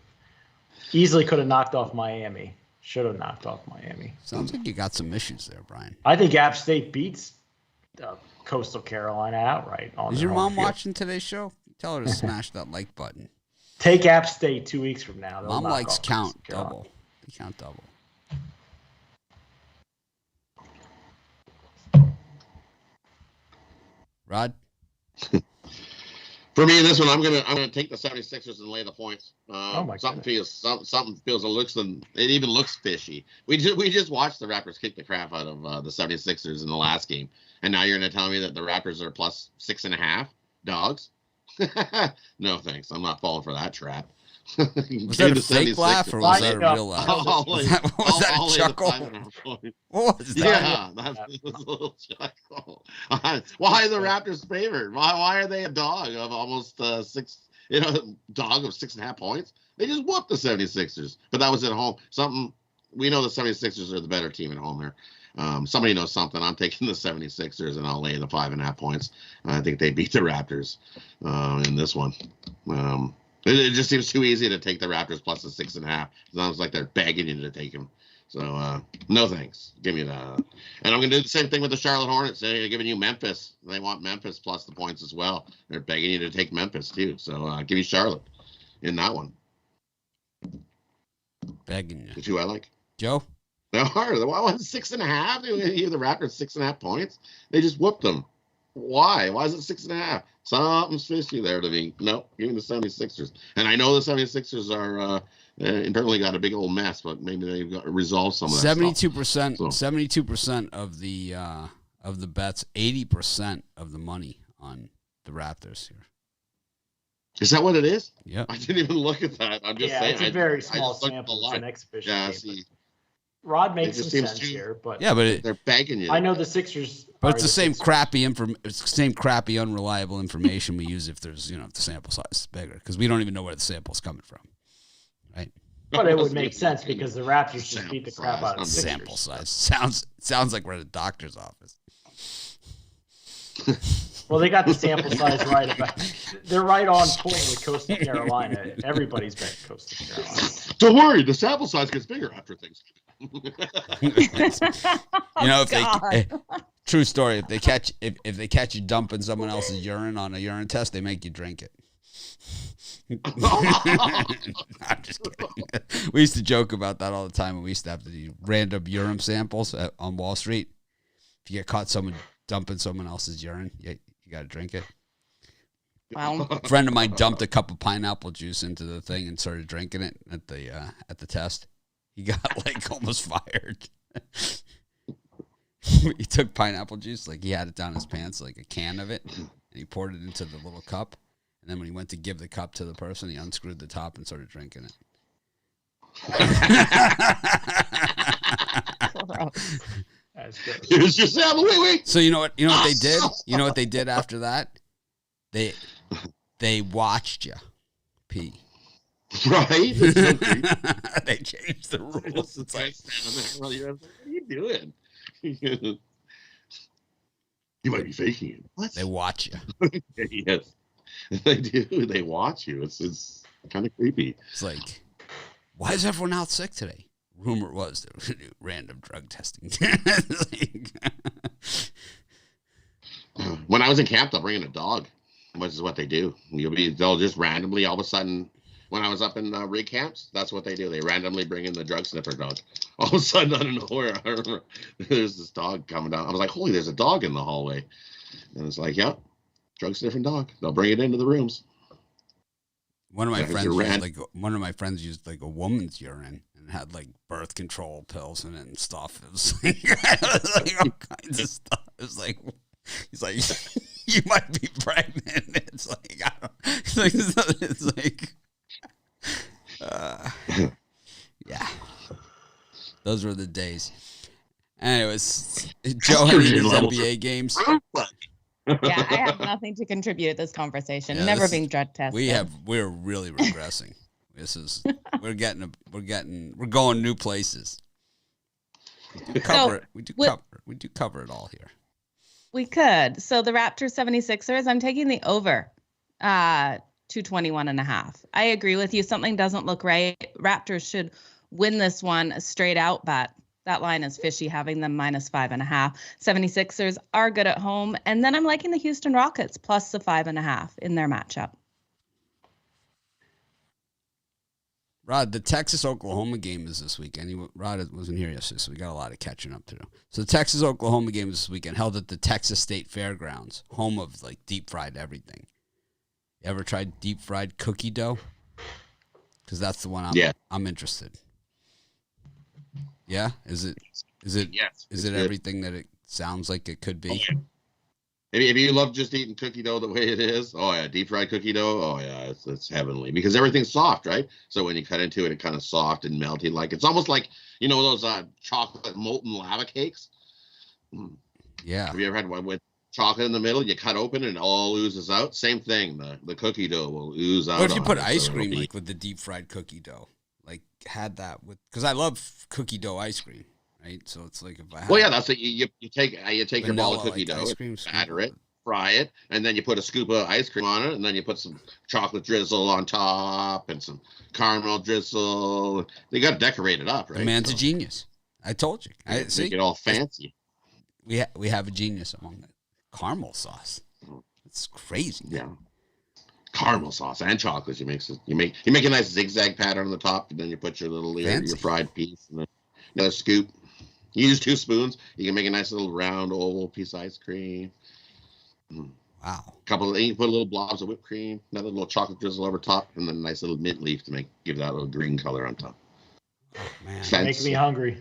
easily could have knocked off Miami. Should have knocked off Miami. Sounds like you got some issues there, Brian. I think App State beats Coastal Carolina outright. Is their your home mom field. watching today's show? Tell her to smash that like button. Take App State 2 weeks from now. They'll Mom knock likes off count Coastal Carolina. double. They count double. Rod? For me, in this one, I'm gonna take the 76ers and lay the points. my Something feels it even looks fishy. We just watched the Raptors kick the crap out of the 76ers in the last game, and now you're gonna tell me that the Raptors are plus 6.5 dogs? No thanks. I'm not falling for that trap. Was that a fake laugh or was that a real laugh? Was that a chuckle? What was that? Yeah, that was a little chuckle. Why are the Raptors favored? Why are they a dog of almost dog of 6.5 points? They just whooped the 76ers, but that was at home. We know the 76ers are the better team at home there. Somebody knows something. I'm taking the 76ers and I'll lay the 5.5 points. I think they beat the Raptors in this one. It just seems too easy to take the Raptors plus the 6.5. It sounds like they're begging you to take them. So no thanks. Give me that. And I'm going to do the same thing with the Charlotte Hornets. They're giving you Memphis. They want Memphis plus the points as well. They're begging you to take Memphis too. So give me Charlotte in that one. Begging you. The two I like. Joe? They're hard. Why was 6.5? They give the Raptors 6.5 points. They just whooped them. Why? Why is it 6.5? Something's fishy there to me. No, give me the 76ers. And I know the 76ers are internally got a big old mess, but maybe they've got to resolve some of that 72%. stuff. 72% of the bets. 80% of the money on the Raptors here. Is that what it is? Yep. I didn't even look at that. I'm just saying. It's a very I small just looked at the sample. It's line. an exhibition Yeah, game. see, Rod makes just some seems sense too- here, but Yeah, but they're begging you. I know the Sixers But it's the same crappy unreliable information we use if there's, if the sample size is bigger, because we don't even know where the sample's coming from, right? But it would make sense because the Raptors just beat the crap out of the sample Sixers. size. Sounds like we're at a doctor's office. Well, they got the sample size right. They're right on point with Coastal Carolina. Everybody's bet Coastal Carolina. Don't worry, the sample size gets bigger after things. True story. If they catch you dumping someone else's urine on a urine test, they make you drink it. I'm just kidding. We used to joke about that all the time, and we used to have to do random urine samples on Wall Street. If you get caught someone dumping someone else's urine, you got to drink it. Wow. A friend of mine dumped a cup of pineapple juice into the thing and started drinking it at the test. He got almost fired. He took pineapple juice, he had it down his pants, a can of it, and he poured it into the little cup. And then when he went to give the cup to the person, he unscrewed the top and started drinking it. It was just wait. So you know what they did? You know what they did after that? They watched you pee. Right? They changed the rules. It's what are you doing? You might be faking it. What? They watch you. Yes, they do. They watch you. It's kind of creepy. It's why is everyone out sick today? Rumor was there was a new random drug testing. When I was in camp, they'll bring in a dog, which is what they do. They'll just randomly, all of a sudden, when I was up in rig camps, that's what they do. They randomly bring in the drug sniffer dog. All of a sudden, out of nowhere, I remember there's this dog coming down. I was like, holy, there's a dog in the hallway. And it's yep, drug sniffing dog. They'll bring it into the rooms. One of my friends used a woman's urine and had birth control pills in it and stuff. It was all kinds of stuff. It was he's like, you might be pregnant. Yeah. Those were the days. Anyways, Joe had his NBA games. Yeah, I have nothing to contribute to this conversation. Yeah, Never being drug tested. We're really regressing. We're going new places. We do cover it all here. We could. So the Raptors 76ers, I'm taking the over 221.5. I agree with you. Something doesn't look right. Raptors should win this one straight out, but that line is fishy, having them -5.5. 76ers are good at home. And then I'm liking the Houston Rockets plus the 5.5 in their matchup. Rod, the Texas-Oklahoma game is this weekend. Rod wasn't here yesterday, so we got a lot of catching up to do. So the Texas-Oklahoma game is this weekend, held at the Texas State Fairgrounds, home of deep-fried everything. You ever tried deep-fried cookie dough? Because that's the one I'm interested. Yeah? Is it Yes, is it everything that it sounds like it could be? Oh, yeah. If you love just eating cookie dough the way it is, deep fried cookie dough, it's heavenly because everything's soft, right? So when you cut into it, it's kind of soft and melty, it's almost like those chocolate molten lava cakes. Yeah. Have you ever had one with chocolate in the middle? You cut open and it all oozes out. Same thing. The cookie dough will ooze out. What if you put ice cream with the deep fried cookie dough? Had that with because I love cookie dough ice cream, right? So it's if I had that's what you take your ball of cookie dough, batter it, fry it, and then you put a scoop of ice cream on it, and then you put some chocolate drizzle on top and some caramel drizzle. You got to decorate it up, right? The man's a genius. I told you. Make it all fancy. We have a genius among it. Caramel sauce. It's crazy. Yeah. Caramel sauce and chocolate. You make a nice zigzag pattern on the top, and then you put your little your fried piece and then another scoop. You use 2 spoons. You can make a nice little round oval piece of ice cream. Wow. Then you put a little blobs of whipped cream, another little chocolate drizzle over top, and then a nice little mint leaf to give that little green color on top. Oh, man, make me hungry.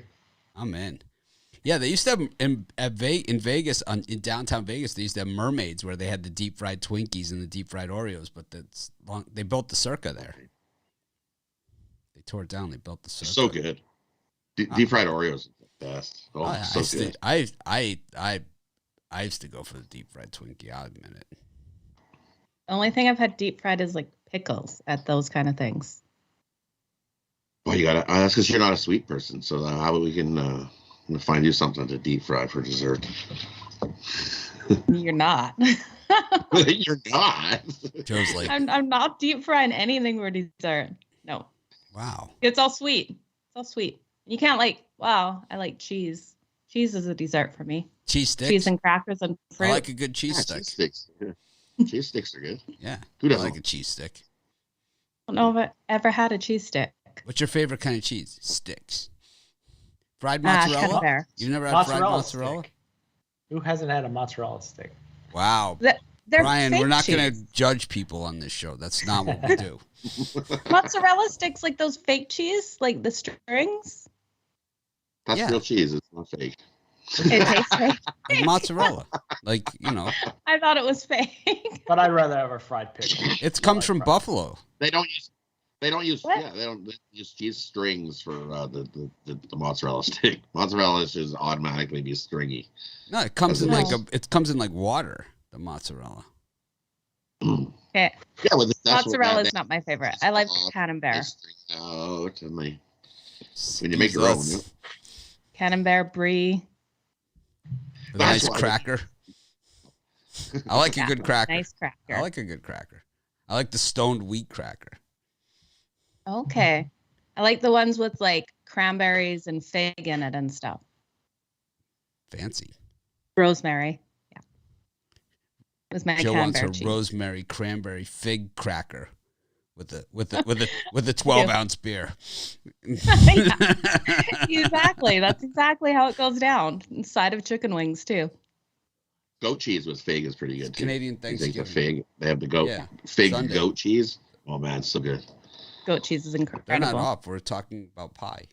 I'm in. Yeah, they used to have in Vegas, in downtown Vegas, they used to have mermaids where they had the deep fried Twinkies and the deep fried Oreos, but they built the Circa there. They tore it down. They built the Circa. So good. Deep fried Oreos are the best. Oh, yeah, so good. I used to go for the deep fried Twinkie. I'll admit it. The only thing I've had deep fried is like pickles at those kind of things. Well, you gotta. That's because you're not a sweet person. So how about we can find you something to deep fry for dessert? You're not. You're not. Joe's like, I'm not deep frying anything for dessert. No. wow. It's all sweet. It's all sweet. You can't I like cheese. Cheese is a dessert for me. Cheese sticks? Cheese and crackers and fruit. I like a good cheese stick. Cheese sticks. Yeah. Cheese sticks are good. Yeah. Who I doesn't? like a cheese stick. I don't know if I ever had a cheese stick. What's your favorite kind of cheese? Sticks. Fried mozzarella? Camembert. You've never had fried Mozzarella mozzarella? stick. Who hasn't had a mozzarella stick? Wow. They're Brian, fake we're not cheese. going to judge people on this show. That's not what we do. Mozzarella sticks, like those fake cheese, like the strings. That's Yeah. real cheese. It's not fake. It tastes fake. Like mozzarella. Like, I thought it was fake. But I'd rather have a fried pickle. it comes from Buffalo. They don't use. What? Yeah, they don't use cheese strings for the mozzarella stick. Mozzarella should automatically be stringy. No, it comes in No. it comes in like water, the mozzarella. Okay. Yeah, well, that's what Mozzarella is that- not my favorite. I like They Camembert. string out and when you make your own. Jesus. You know? Camembert brie. With a nice That's why- cracker. I like a good cracker. Nice cracker. I like a good cracker. I like the stoned wheat cracker. Okay. I like the ones with like cranberries and fig in it and stuff. Fancy. Rosemary. Yeah. With my Jill wants her Camembert cheese. rosemary cranberry fig cracker with a 12-ounce beer. Exactly. That's exactly how it goes down. Inside of chicken wings too. Goat cheese with fig is pretty good too. Canadian You take the Thanksgiving. fig. They have the goat Yeah, fig Sunday. goat cheese. Oh man, it's so good. Goat cheese is They're incredible. not off. We're talking about pie.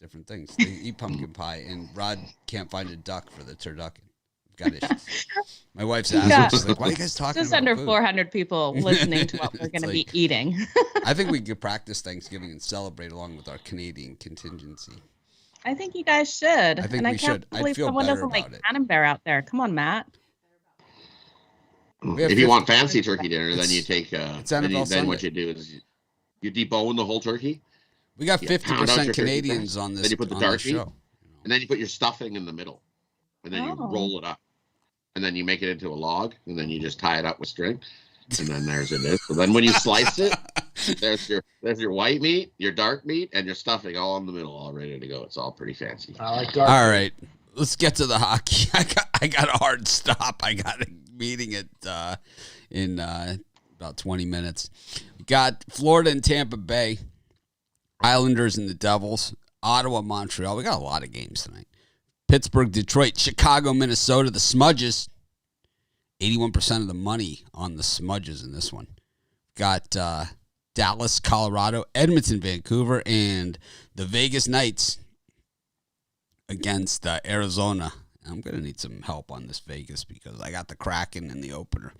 Different things. They eat pumpkin pie, and Rod can't find a duck for the turducken. Got issues. My wife's asking. Yeah. She's like, "Why are you guys talking Just about under food?" 400 people listening to what we're It's going to like- be eating. I think we could practice Thanksgiving and celebrate along with our Canadian contingency. I think you guys should. I think and I we can't should. I'd believe feel someone better doesn't like about it. Camembert out there. Come on, Matt. We have If you 50 want fancy turkey dinner, then It's- you take. it's Then, NFL then what Sunday. you do is you debone the whole turkey, We got Yeah, 50% pound out your Canadians turkey on this, then you put the on dark this meat, show. and then you put your stuffing in the middle, and then you Oh. roll it up, and then you make it into a log, and then you just tie it up with string, and then there's it is. So then when you slice it, there's your white meat, your dark meat, and your stuffing all in the middle, all ready to go. It's all pretty fancy. I like dark. All right, let's get to the hockey. I got a hard stop. I got a meeting at in about 20 minutes. We got Florida and Tampa Bay, Islanders and the Devils, Ottawa, Montreal. We got a lot of games tonight. Pittsburgh, Detroit, Chicago, Minnesota. The Smudges. 81% of the money on the Smudges in this one. Got Dallas, Colorado, Edmonton, Vancouver, and the Vegas Knights against Arizona. I'm going to need some help on this Vegas because I got the Kraken in the opener.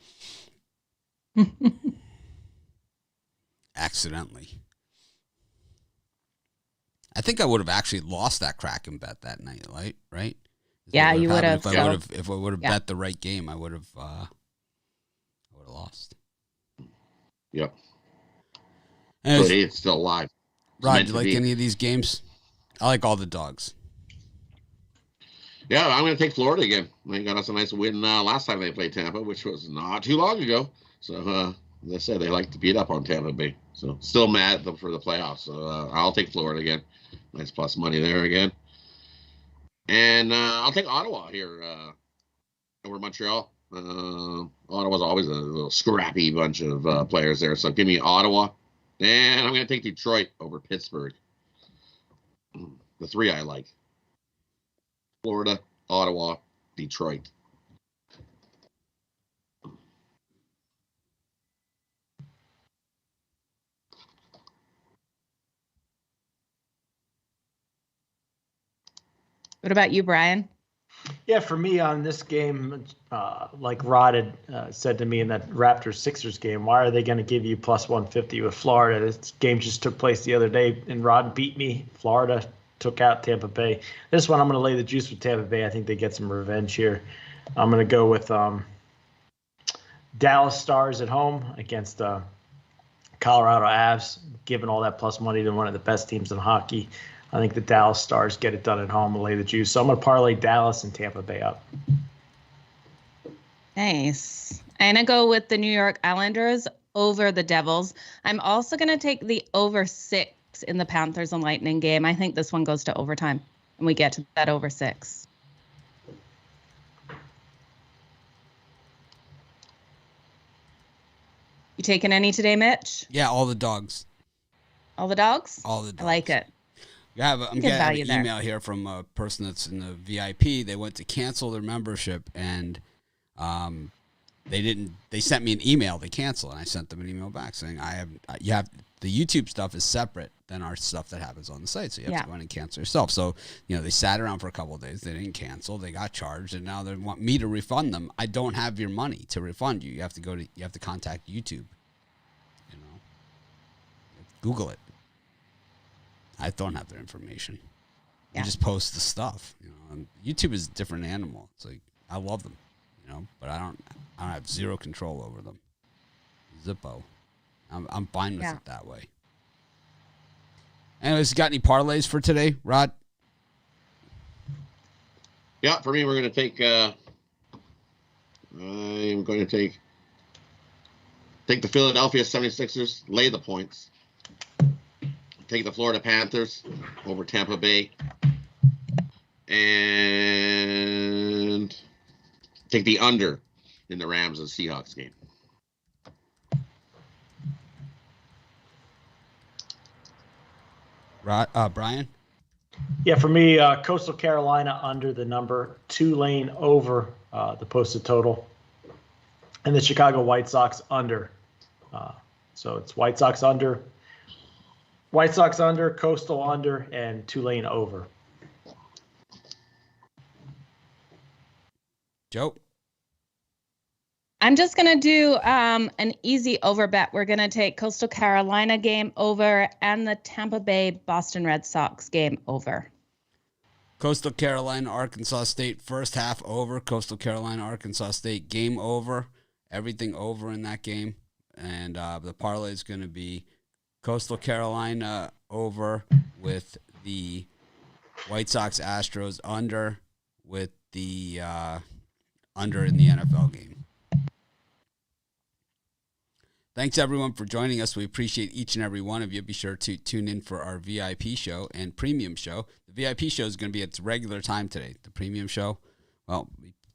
Accidentally. I think I would have actually lost that Kraken bet that night, right? Is Yeah, what you would happened have. If I would have Yeah. bet the right game, I would have lost. Yep. Anyways, But it's still alive. It's Rod, meant do to you like be. any of these games? I like all the dogs. Yeah, I'm going to take Florida again. They got us a nice win last time they played Tampa, which was not too long ago. So, as I said, they like to beat up on Tampa Bay. So, still mad for the playoffs. So, I'll take Florida again. Nice plus money there again. And I'll take Ottawa here over Montreal. Ottawa's always a little scrappy bunch of players there. So, give me Ottawa. And I'm going to take Detroit over Pittsburgh. The three I like. Florida, Ottawa, Detroit. What about you, Brian? Yeah, for me on this game, like Rod had said to me in that Raptors-Sixers game, why are they going to give you plus 150 with Florida? This game just took place the other day, and Rod beat me. Florida took out Tampa Bay. This one, I'm going to lay the juice with Tampa Bay. I think they get some revenge here. I'm going to go with Dallas Stars at home against Colorado Avs, giving all that plus money to one of the best teams in hockey. I think the Dallas Stars get it done at home and lay the juice. So I'm going to parlay Dallas and Tampa Bay up. Nice. I'm going to go with the New York Islanders over the Devils. I'm also going to take the over 6 in the Panthers and Lightning game. I think this one goes to overtime, and we get to that over 6. You taking any today, Mitch? Yeah, all the dogs. All the dogs? All the dogs. I like it. I'm getting an email here from a person that's in the VIP. They went to cancel their membership, and they sent me an email to cancel, and I sent them an email back saying you have the YouTube stuff is separate than our stuff that happens on the site, so you have to go in and cancel yourself. So they sat around for a couple of days, they didn't cancel, they got charged, and now they want me to refund them. I don't have your money to refund you. You have to contact YouTube. Google it. I don't have their information. You just post the stuff. And YouTube is a different animal. It's like I love them, but I don't have zero control over them. Zippo. I'm fine with it that way. Anyways, got any parlays for today, Rod? Yeah, for me, we're going to take. I'm going to take the Philadelphia 76ers, lay the points. Take the Florida Panthers over Tampa Bay. And take the under in the Rams and Seahawks game. Brian? Yeah, for me, Coastal Carolina under the number, Tulane over the posted total, and the Chicago White Sox under. So it's White Sox under, Coastal under, and Tulane over. Joe? I'm just going to do an easy over bet. We're going to take Coastal Carolina game over and the Tampa Bay Boston Red Sox game over. Coastal Carolina, Arkansas State, first half over. Coastal Carolina, Arkansas State, game over. Everything over in that game. And the parlay is going to be Coastal Carolina over with the White Sox Astros under with the under in the NFL game. Thanks, everyone, for joining us. We appreciate each and every one of you. Be sure to tune in for our VIP show and premium show. The VIP show is going to be at its regular time today. The premium show, well,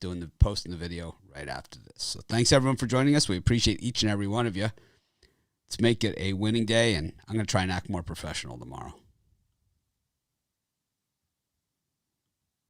we're posting the video right after this. So thanks, everyone, for joining us. We appreciate each and every one of you. Let's make it a winning day, and I'm going to try and act more professional tomorrow.